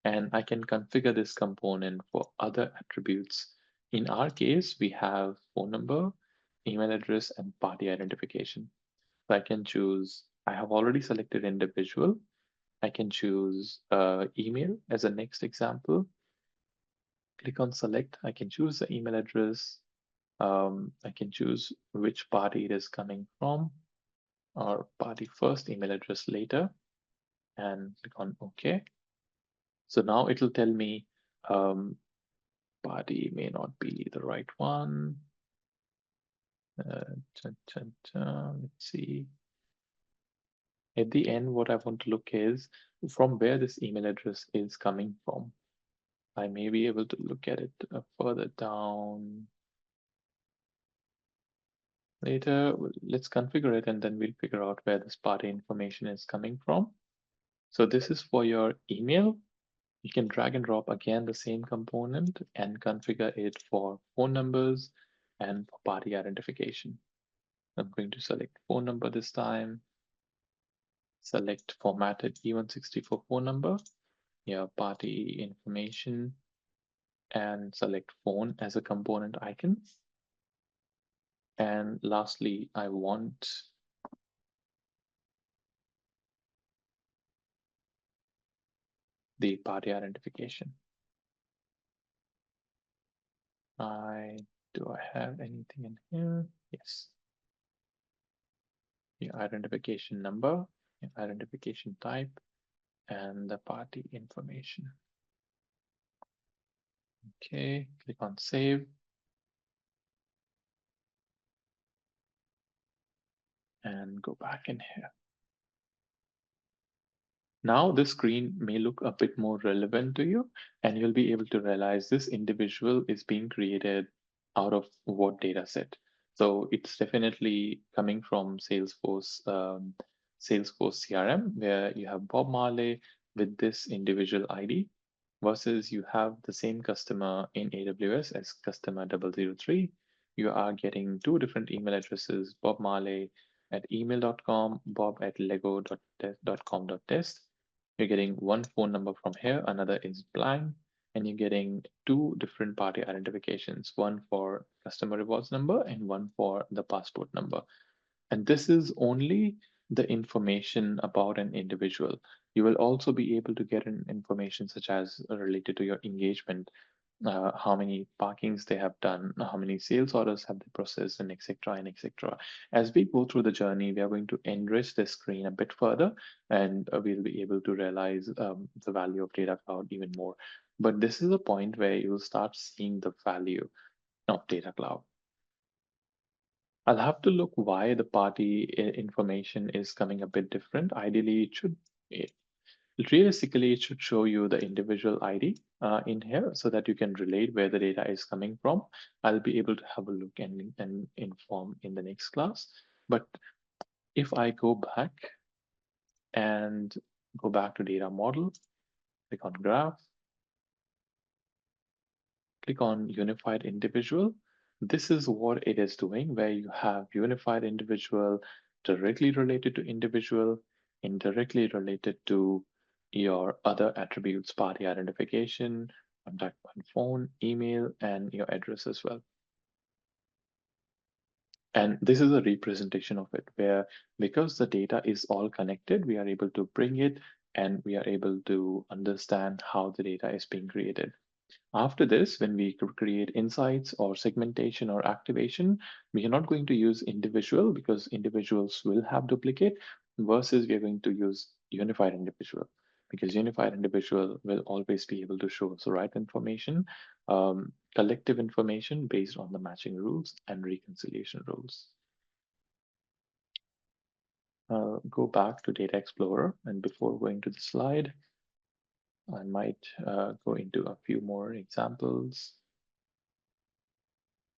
and I can configure this component for other attributes. In our case, we have phone number, email address, and party identification. So I can choose, I have already selected individual. I can choose email as a next example. Click on select. I can choose the email address. I can choose which party it is coming from, or party first, email address later, and click on OK. So now it'll tell me party may not be the right one. Let's see. At the end, what I want to look is from where this email address is coming from. I may be able to look at it further down later. Let's configure it and then we'll figure out where this party information is coming from. So this is for your email. You can drag and drop again the same component and configure it for phone numbers and for party identification. I'm going to select phone number this time, select formatted E164 phone number, your party information, and select phone as a component icon. And lastly, I want the party identification. Do I have anything in here? Yes. Your identification number, your identification type, and the party information. Okay, click on save. And go back in here. Now the screen may look a bit more relevant to you, and you'll be able to realize this individual is being created out of what data set. So it's definitely coming from Salesforce, Salesforce CRM, where you have Bob Marley with this individual ID versus you have the same customer in AWS as customer 003. you are getting two different email addresses, Bob Marley at email.com, Bob at lego.com.test. You're getting one phone number from here, another is blank, and you're getting two different party identifications, one for customer rewards number and one for the passport number. And this is only the information about an individual. You will also be able to get an information such as related to your engagement, how many parkings they have done, how many sales orders have they processed, and etc. and etc. As we go through the journey, we are going to enrich the screen a bit further, and we'll be able to realize the value of Data Cloud even more. But this is a point where you'll start seeing the value of Data Cloud. I'll have to look why the party information is coming a bit different. Ideally, realistically, it should show you the individual ID in here so that you can relate where the data is coming from. I'll be able to have a look and inform in the next class. But if I go back and go back to data model, click on graph, click on unified individual. This is what it is doing, where you have unified individual directly related to individual, indirectly related to your other attributes, party identification, contact point phone, email, and your address as well. And this is a representation of it, where because the data is all connected, we are able to bring it and we are able to understand how the data is being created. After this, when we create insights or segmentation or activation, we are not going to use individual because individuals will have duplicate versus we are going to use unified individual because unified individual will always be able to show us the right information, collective information based on the matching rules and reconciliation rules. Go back to Data Explorer, and before going to the slide, I might go into a few more examples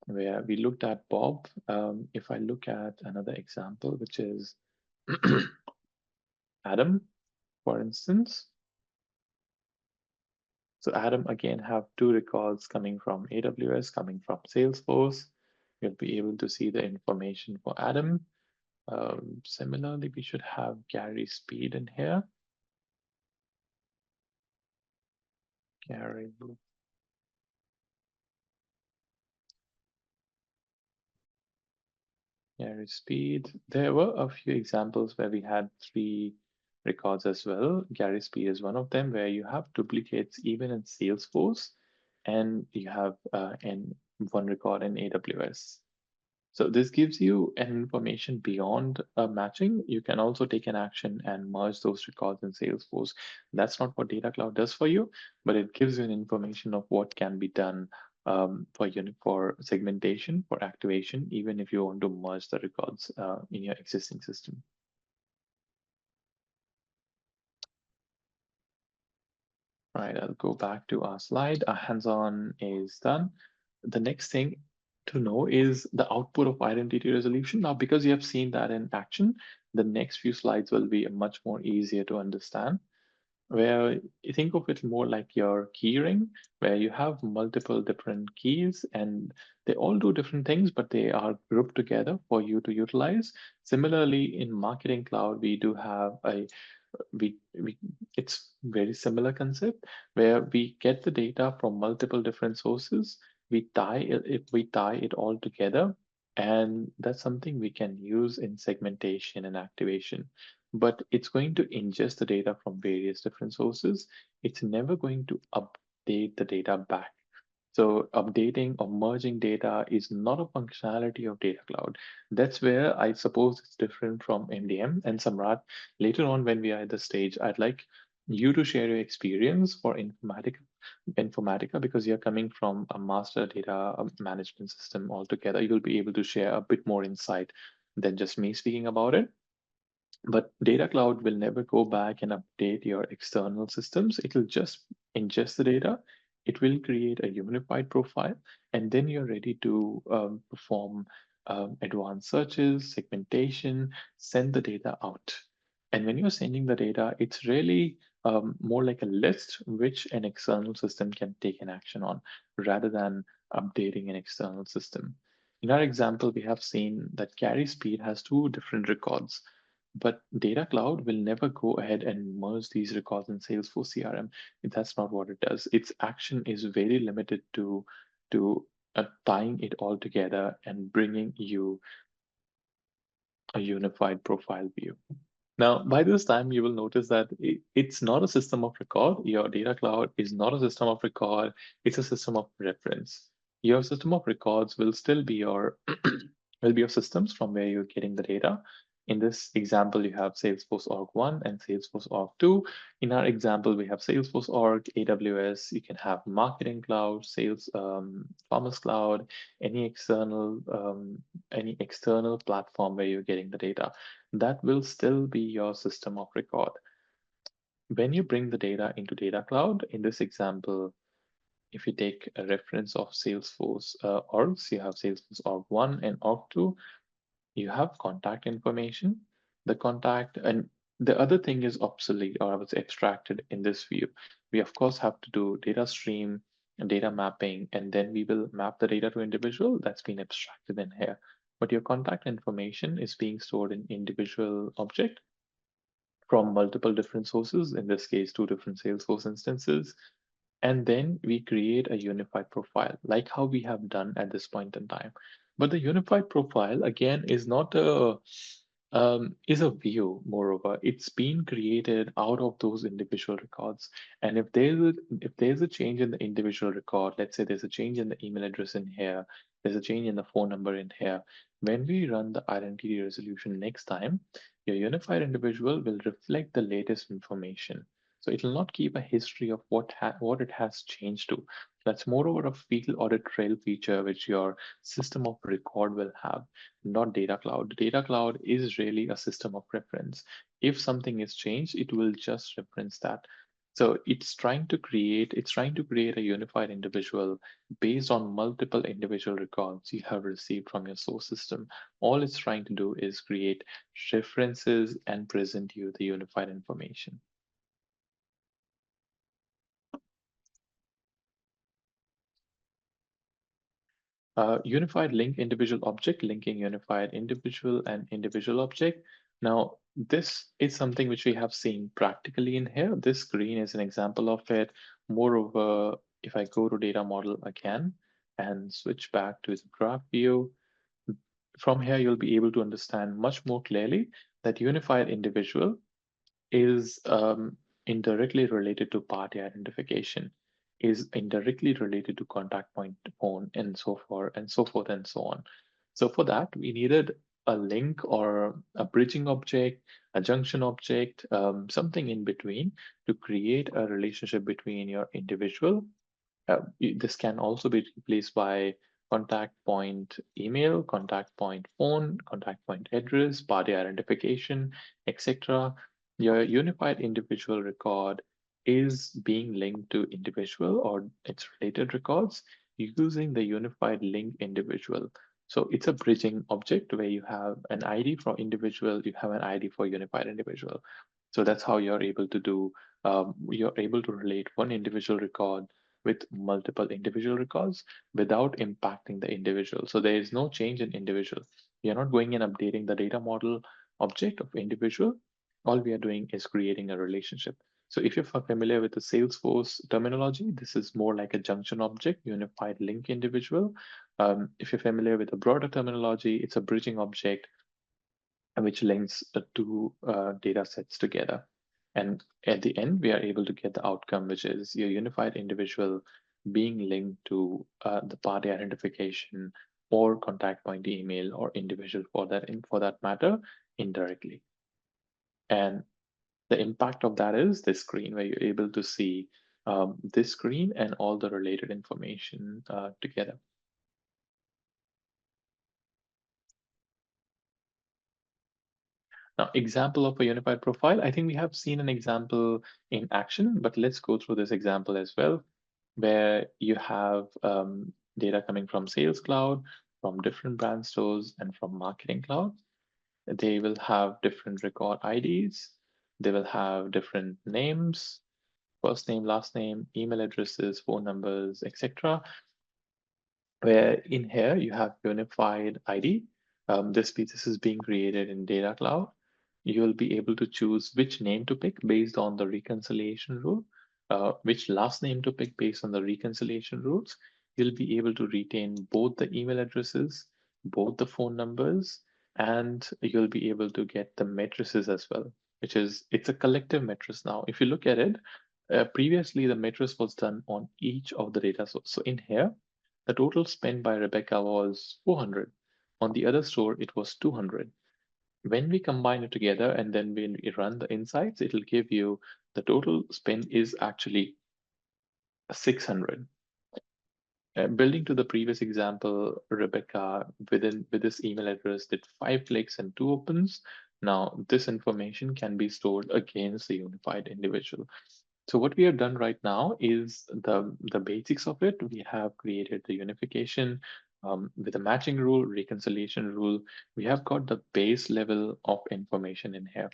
where we looked at Bob. If I look at another example, which is Adam, for instance. So Adam again have two records coming from AWS, coming from Salesforce. You'll be able to see the information for Adam. Similarly, we should have Gary Speed in here. Gary Speed. There were a few examples where we had three records as well. Gary Speed is one of them where you have duplicates even in Salesforce and you have in one record in AWS. So this gives you an information beyond matching. You can also take an action and merge those records in Salesforce. That's not what Data Cloud does for you, but it gives you an information of what can be done for segmentation, for activation, even if you want to merge the records in your existing system. All right, I'll go back to our slide. Our hands-on is done. The next thing to know is the output of identity resolution. Now, because you have seen that in action, the next few slides will be much more easier to understand, where you think of it more like your key ring, where you have multiple different keys and they all do different things, but they are grouped together for you to utilize. Similarly, in Marketing Cloud, we do have we it's very similar concept where we get the data from multiple different sources. We tie it all together, and that's something we can use in segmentation and activation. But it's going to ingest the data from various different sources. It's never going to update the data back. So updating or merging data is not a functionality of Data Cloud. That's where I suppose it's different from MDM. And Samrat, later on when we are at the stage, I'd like you to share your experience for Informatica because you're coming from a master data management system altogether. You'll be able to share a bit more insight than just me speaking about it. But Data Cloud will never go back and update your external systems. It will just ingest the data. It will create a unified profile, and then you're ready to perform advanced searches, segmentation, send the data out. And when you're sending the data, it's really more like a list which an external system can take an action on rather than updating an external system. In our example, we have seen that carry speed has two different records, but Data Cloud will never go ahead and merge these records in Salesforce CRM. That's not what it does. Its action is very limited to tying it all together and bringing you a unified profile view. Now, by this time, you will notice that it's not a system of record. Your data cloud is not a system of record. It's a system of reference. Your system of records will still be your will be your systems from where you're getting the data. In this example, you have Salesforce Org 1 and Salesforce Org 2. In our example, we have Salesforce Org, AWS. You can have Marketing Cloud, Sales, Commerce Cloud, any external platform where you're getting the data. That will still be your system of record. When you bring the data into Data Cloud, in this example, if you take a reference of Salesforce orgs, you have Salesforce org 1 and org 2, you have contact information, the contact, and the other thing is obsolete or I would say extracted in this view. We of course have to do data stream and data mapping, and then we will map the data to individual that's been abstracted in here. But your contact information is being stored in individual object from multiple different sources, in this case, two different Salesforce instances. And then we create a unified profile, like how we have done at this point in time. But the unified profile, again, is not a is a view, moreover. It's been created out of those individual records. And if there's a change in the individual record, let's say there's a change in the email address in here, there's a change in the phone number in here, when we run the identity resolution next time, your unified individual will reflect the latest information. So it will not keep a history of what it has changed to. That's moreover a field audit trail feature which your system of record will have, not Data Cloud. Data Cloud is really a system of reference. If something is changed, it will just reference that. So it's trying to create a unified individual based on multiple individual records you have received from your source system. All it's trying to do is create references and present you the unified information. Unified link individual object, linking unified individual and individual object. Now, this is something which we have seen practically in here. This screen is an example of it. Moreover, if I go to data model again and switch back to the graph view, from here you'll be able to understand much more clearly that unified individual is indirectly related to party identification, is indirectly related to contact point phone, and so forth and so forth and so on. So for that, we needed a link or a bridging object, a junction object, something in between to create a relationship between your individual. This can also be replaced by contact point email, contact point phone, contact point address, party identification, etc. Your unified individual record is being linked to individual or its related records using the unified link individual. So it's a bridging object where you have an ID for individual, you have an ID for unified individual. So that's how you're able to relate one individual record with multiple individual records without impacting the individual. So there is no change in individual. We are not going and updating the data model object of individual. All we are doing is creating a relationship. So if you're familiar with the Salesforce terminology, this is more like a junction object, unified link individual. If you're familiar with the broader terminology, it's a bridging object which links the two data sets together. And at the end, we are able to get the outcome, which is your unified individual being linked to the party identification or contact point email or individual for that matter indirectly. And the impact of that is this screen where you're able to see this screen and all the related information together. Now, example of a unified profile, I think we have seen an example in action, but let's go through this example as well, where you have data coming from Sales Cloud, from different brand stores, and from Marketing Cloud. They will have different record IDs. They will have different names, first name, last name, email addresses, phone numbers, etc. where in here you have unified ID. This is being created in Data Cloud. You'll be able to choose which name to pick based on the reconciliation rule, which last name to pick based on the reconciliation rules. You'll be able to retain both the email addresses, both the phone numbers, and you'll be able to get the matrices as well, which is it's a collective matrix now. If you look at it, previously the matrix was done on each of the data source. So in here, the total spent by Rebecca was 400. On the other store, it was 200. When we combine it together and then when we run the insights, it'll give you the total spend is actually 600. Building to the previous example, Rebecca with this email address did 5 clicks and 2 opens. Now this information can be stored against the unified individual. So what we have done right now is the basics of it. We have created the unification with a matching rule, reconciliation rule. We have got the base level of information in here.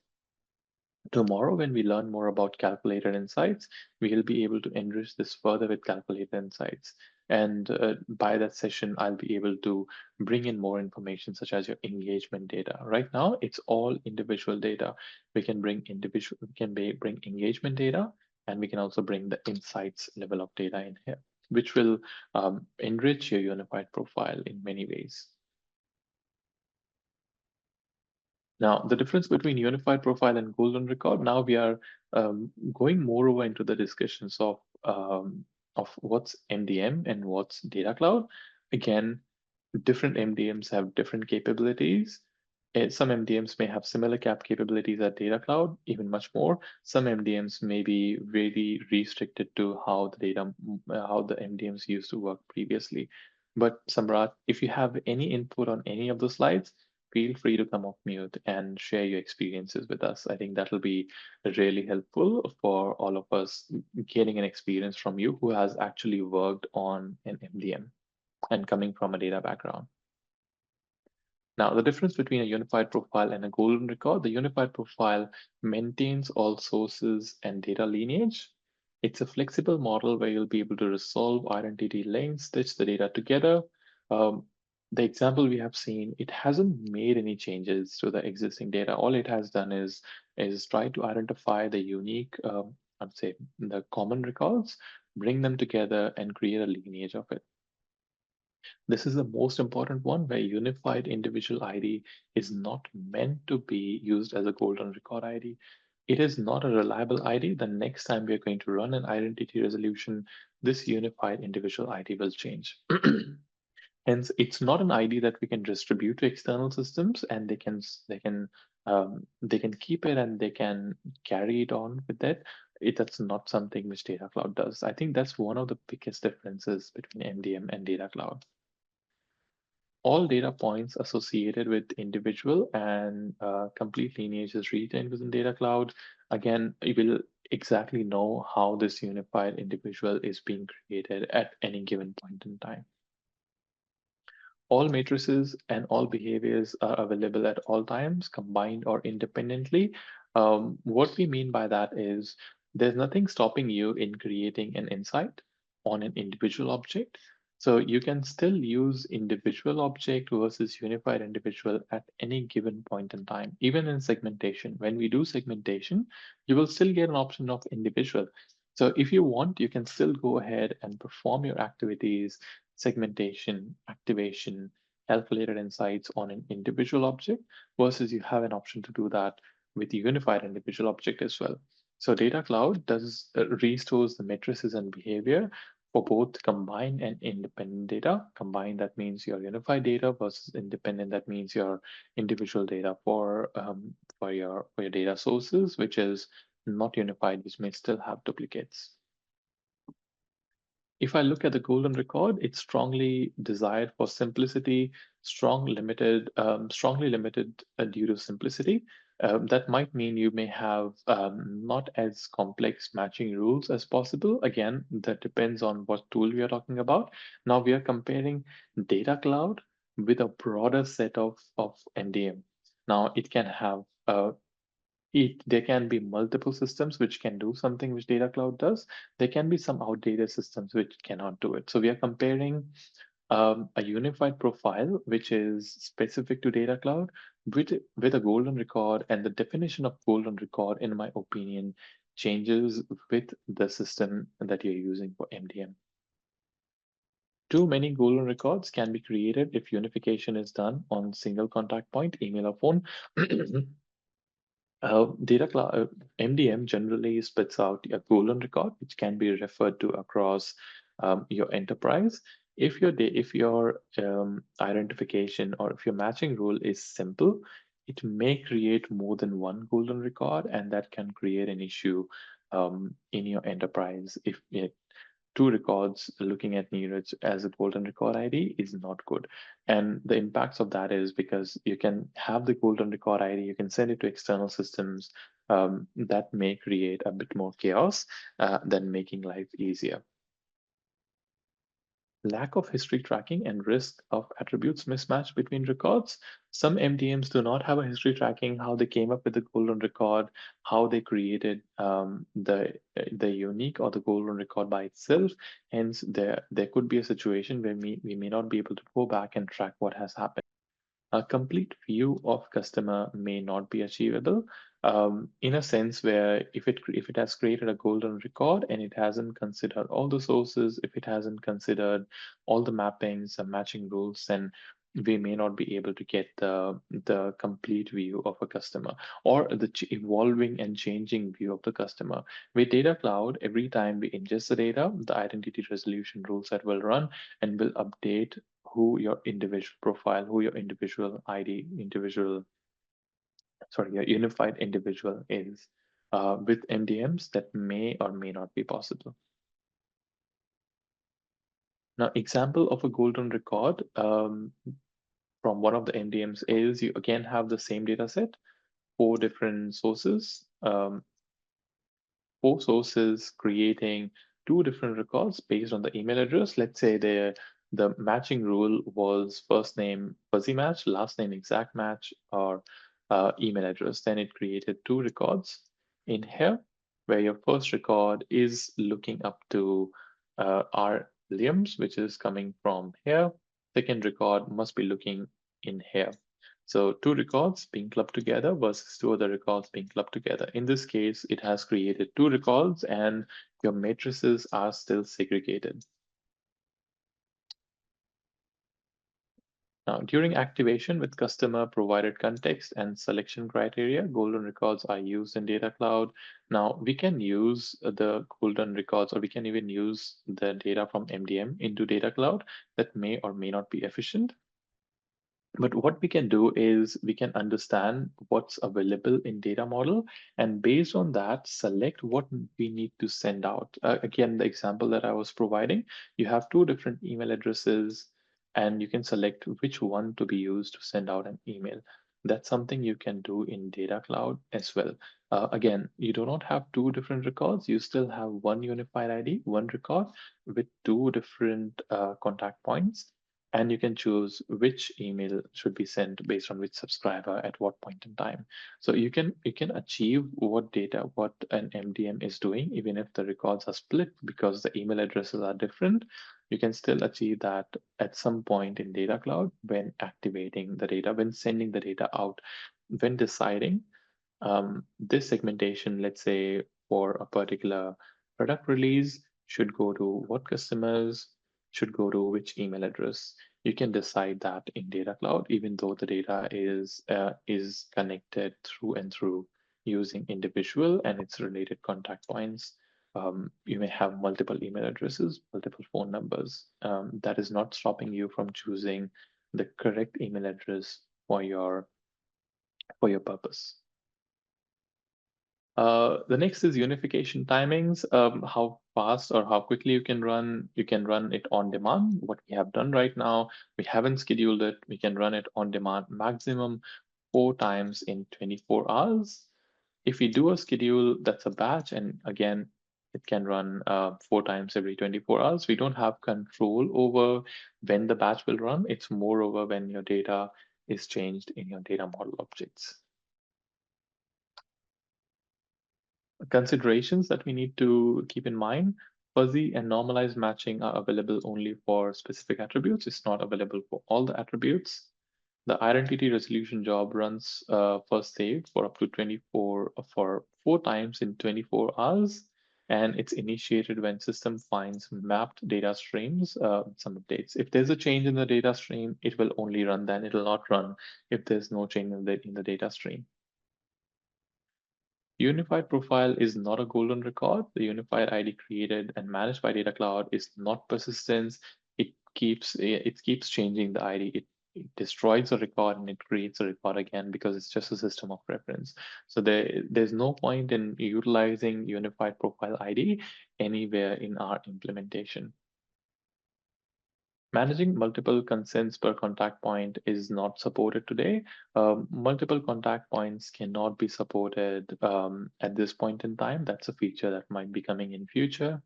Tomorrow, when we learn more about calculated insights, we'll be able to enrich this further with calculated insights. And by that session, I'll be able to bring in more information, such as your engagement data. Right now, it's all individual data. We can bring engagement data, and we can also bring the insights level of data in here, which will enrich your unified profile in many ways. Now, the difference between unified profile and golden record, now we are going more over into the discussions of what's MDM and what's data cloud. Again, different MDMs have different capabilities. Some MDMs may have similar capabilities at Data Cloud, even much more. Some MDMs may be really restricted to how the MDMs used to work previously. But Samrat, if you have any input on any of the slides, feel free to come off mute and share your experiences with us. I think that'll be really helpful for all of us getting an experience from you who has actually worked on an MDM and coming from a data background. Now, the difference between a unified profile and a golden record, the unified profile maintains all sources and data lineage. It's a flexible model where you'll be able to resolve identity links, stitch the data together. Um, the example we have seen, it hasn't made any changes to the existing data. All it has done is try to identify the unique, I'd say, the common records, bring them together and create a lineage of it. This is the most important one where unified individual ID is not meant to be used as a golden record ID. It is not a reliable ID. The next time we are going to run an identity resolution, this unified individual ID will change. Hence, it's not an ID that we can distribute to external systems, and they can keep it and they can carry it on with that. That's not something which Data Cloud does. I think that's one of the biggest differences between MDM and Data Cloud. All data points associated with individual and complete lineage is retained within Data Cloud. Again, you will exactly know how this unified individual is being created at any given point in time. All matrices and all behaviors are available at all times, combined or independently. What we mean by that is there's nothing stopping you in creating an insight on an individual object. So you can still use individual object versus unified individual at any given point in time. Even in segmentation, when we do segmentation, you will still get an option of individual. So if you want, you can still go ahead and perform your activities, segmentation, activation, calculated insights on an individual object versus you have an option to do that with the unified individual object as well. So Data Cloud does restores the matrices and behavior for both combined and independent data. Combined, that means your unified data versus independent, that means your individual data for your data sources, which is not unified, which may still have duplicates. If I look at the golden record, it's strongly desired for simplicity, strongly limited due to simplicity. That might mean you may have not as complex matching rules as possible. Again, that depends on what tool we are talking about. Now we are comparing Data Cloud with a broader set of MDM. Now it can have there can be multiple systems which can do something which Data Cloud does. There can be some outdated systems which cannot do it. So we are comparing A unified profile, which is specific to Data Cloud with a golden record, and the definition of golden record, in my opinion, changes with the system that you're using for MDM. Too many golden records can be created if unification is done on single contact point, email or phone. Data Cloud MDM generally spits out a golden record, which can be referred to across your enterprise. If your identification or if your matching rule is simple, it may create more than one golden record, and that can create an issue in your enterprise. If two records looking at Neeraj as a golden record ID is not good. And the impacts of that is because you can have the golden record ID, you can send it to external systems that may create a bit more chaos than making life easier. Lack of history tracking and risk of attributes mismatch between records. Some MDMs do not have a history tracking, how they came up with the golden record, how they created the unique or the golden record by itself. Hence, there could be a situation where we may not be able to go back and track what has happened. A complete view of customer may not be achievable in a sense where if it has created a golden record and it hasn't considered all the sources, if it hasn't considered all the mappings and matching rules, then we may not be able to get the complete view of a customer or the evolving and changing view of the customer. With Data Cloud, every time we ingest the data, the identity resolution rule set will run and will update who your individual profile, who your individual ID, your unified individual is. With MDMs, that may or may not be possible. Now, example of a golden record from one of the MDMs is you again have the same data set, four different sources, four sources creating two different records based on the email address. Let's say the matching rule was first name fuzzy match, last name exact match, or email address. Then it created two records in here, where your first record is looking up to our limbs, which is coming from here. Second record must be looking in here. So two records being clubbed together versus two other records being clubbed together. In this case, it has created two records and your matrices are still segregated. Now, during activation with customer provided context and selection criteria, golden records are used in Data Cloud. Now, we can use the golden records, or we can even use the data from MDM into Data Cloud. That may or may not be efficient. But what we can do is we can understand what's available in data model, and based on that, select what we need to send out. Again, the example that I was providing, you have two different email addresses and you can select which one to be used to send out an email. That's something you can do in Data Cloud as well. Again, you do not have two different records. You still have one unified ID, one record with two different contact points, and you can choose which email should be sent based on which subscriber at what point in time. So you can achieve what an MDM is doing, even if the records are split because the email addresses are different. You can still achieve that at some point in Data Cloud when activating the data, when sending the data out, when deciding this segmentation, let's say for a particular product release, should go to what customers, should go to which email address. You can decide that in Data Cloud, even though the data is connected through and through using individual and its related contact points. You may have multiple email addresses, multiple phone numbers. That is not stopping you from choosing the correct email address for your purpose. The next is unification timings, how fast or how quickly you can run. You can run it on demand. What we have done right now, we haven't scheduled it. We can run it on demand maximum 4 times in 24 hours. If we do a schedule, that's a batch. And again, it can run 4 times every 24 hours. We don't have control over when the batch will run. It's more over when your data is changed in your data model objects. Considerations that we need to keep in mind. Fuzzy and normalized matching are available only for specific attributes. It's not available for all the attributes. The identity resolution job runs first save for up to 24 for 4 times in 24 hours, and it's initiated when system finds mapped data streams, some updates. If there's a change in the data stream, it will only run then. It will not run if there's no change in the data stream. Unified profile is not a golden record. The unified ID created and managed by Data Cloud is not persistence. It keeps changing the ID. It destroys a record and it creates a record again because it's just a system of reference. So there's no point in utilizing unified profile ID anywhere in our implementation. Managing multiple consents per contact point is not supported today. Multiple contact points cannot be supported at this point in time. That's a feature that might be coming in future.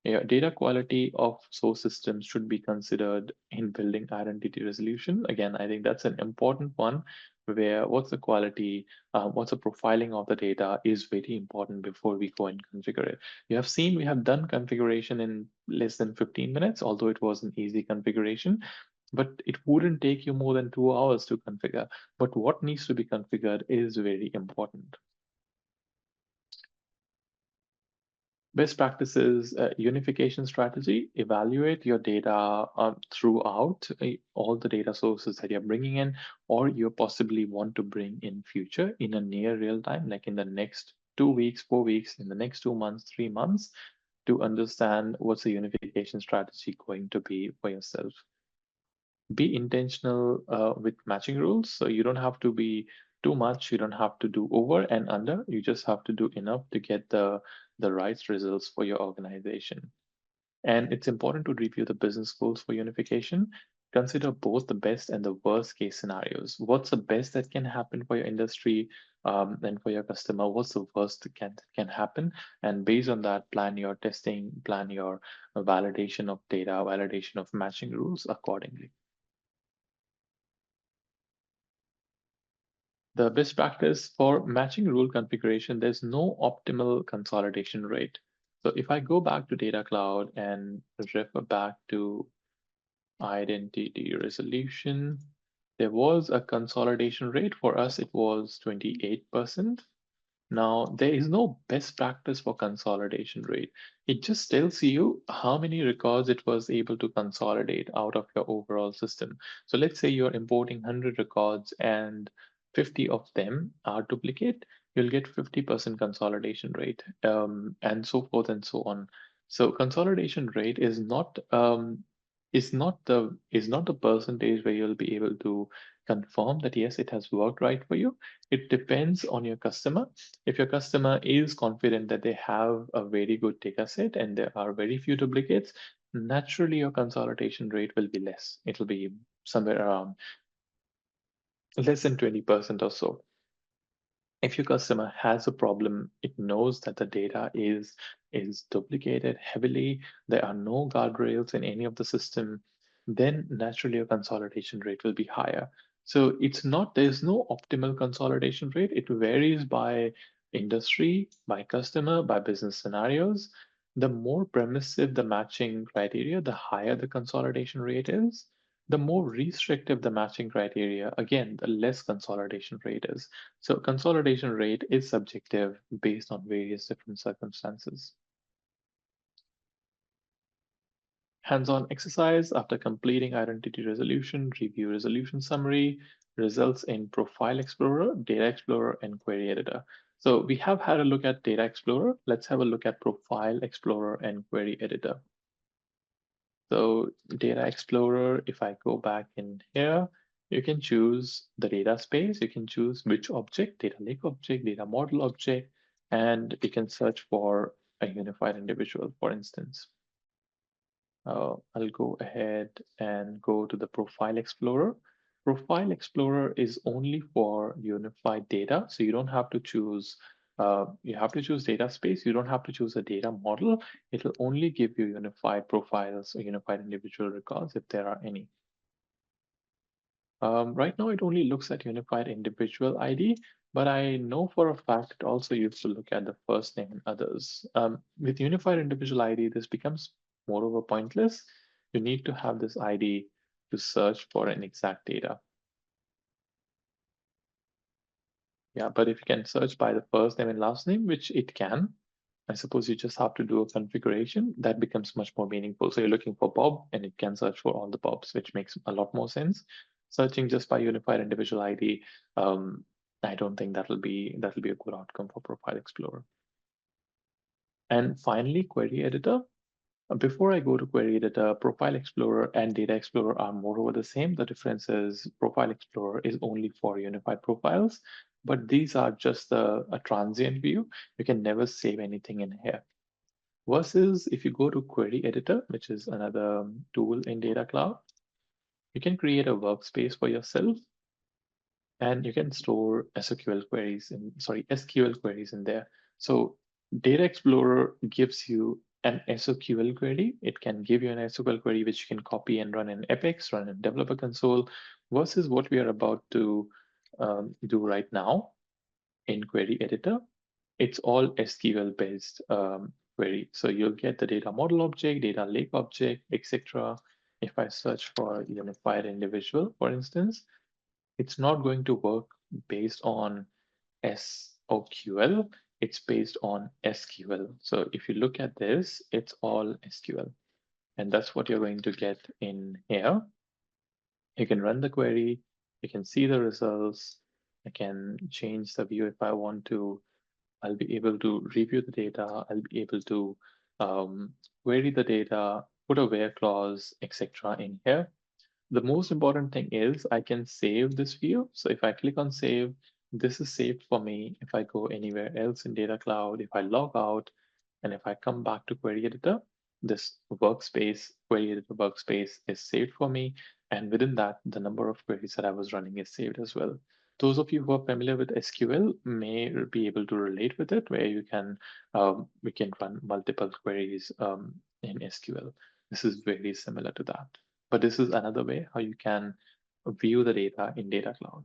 Yeah, data quality of source systems should be considered in building identity resolution. Again, I think that's an important one where what's the quality, what's the profiling of the data is very important before we go and configure it. You have seen we have done configuration in less than 15 minutes, although it was an easy configuration, but it wouldn't take you more than 2 hours to configure. But what needs to be configured is very important. Best practices, unification strategy, evaluate your data throughout all the data sources that you're bringing in, or you possibly want to bring in future in a near real time, like in the next 2 weeks, 4 weeks, in the next 2 months, 3 months, to understand what's the unification strategy going to be for yourself. Be intentional with matching rules. So you don't have to be too much. You don't have to do over and under. You just have to do enough to get the right results for your organization. And it's important to review the business goals for unification. Consider both the best and the worst case scenarios. What's the best that can happen for your industry and for your customer? What's the worst that can happen? And based on that, plan your testing, plan your validation of data, validation of matching rules accordingly. The best practice for matching rule configuration, there's no optimal consolidation rate. So if I go back to Data Cloud and refer back to identity resolution, there was a consolidation rate. For us, it was 28%. Now, there is no best practice for consolidation rate. It just tells you how many records it was able to consolidate out of your overall system. So let's say you're importing 100 records and 50 of them are duplicate, you'll get 50% consolidation rate, and so forth and so on. So consolidation rate is not the percentage where you'll be able to confirm that yes, it has worked right for you. It depends on your customer. If your customer is confident that they have a very good data set and there are very few duplicates, naturally your consolidation rate will be less. It'll be somewhere around less than 20% or so. If your customer has a problem, it knows that the data is duplicated heavily, there are no guardrails in any of the system, then naturally your consolidation rate will be higher. So there's no optimal consolidation rate. It varies by industry, by customer, by business scenarios. The more permissive the matching criteria, the higher the consolidation rate is. The more restrictive the matching criteria, again, the less consolidation rate is. So consolidation rate is subjective based on various different circumstances. Hands-on exercise after completing identity resolution, review resolution summary, results in Profile Explorer, Data Explorer, and Query Editor. So we have had a look at Data Explorer. Let's have a look at Profile Explorer and Query Editor. So Data Explorer, if I go back in here, you can choose the data space. You can choose which object, data lake object, data model object, and you can search for a unified individual, for instance. I'll go ahead and go to the Profile Explorer. Profile Explorer is only for unified data, so you don't have to choose. You have to choose data space. You don't have to choose a data model. It'll only give you unified profiles or unified individual records if there are any. Right now, it only looks at unified individual ID, but I know for a fact it also used to look at the first name and others. With unified individual ID, this becomes more of a pointless. You need to have this ID to search for an exact data. Yeah, but if you can search by the first name and last name, which it can, I suppose you just have to do a configuration that becomes much more meaningful. So you're looking for Bob and it can search for all the Bobs, which makes a lot more sense. Searching just by unified individual ID, I don't think that'll be a good outcome for Profile Explorer. And finally, Query Editor. Before I go to Query Editor, Profile Explorer and Data Explorer are more over the same. The difference is Profile Explorer is only for unified profiles, but these are just a transient view. You can never save anything in here. Versus if you go to Query Editor, which is another tool in Data Cloud, you can create a workspace for yourself and you can store SQL queries in there. So Data Explorer gives you an SQL query. It can give you an SQL query which you can copy and run in Epics, run in Developer Console, versus what we are about to do right now in Query Editor. It's all SQL based query. So you'll get the data model object, data lake object, etc. If I search for unified individual, for instance, it's not going to work based on SOQL, it's based on SQL. So if you look at this, it's all SQL. And that's what you're going to get in here. You can run the query, you can see the results, I can change the view if I want to. I'll be able to review the data. I'll be able to query the data, put a where clause, etc. in here. The most important thing is I can save this view. So if I click on save, this is saved for me. If I go anywhere else in Data Cloud, if I log out, and if I come back to Query Editor, this workspace, Query Editor workspace is saved for me. And within that, the number of queries that I was running is saved as well. Those of you who are familiar with SQL may be able to relate with it, where we can run multiple queries in SQL. This is very similar to that. But this is another way how you can view the data in Data Cloud.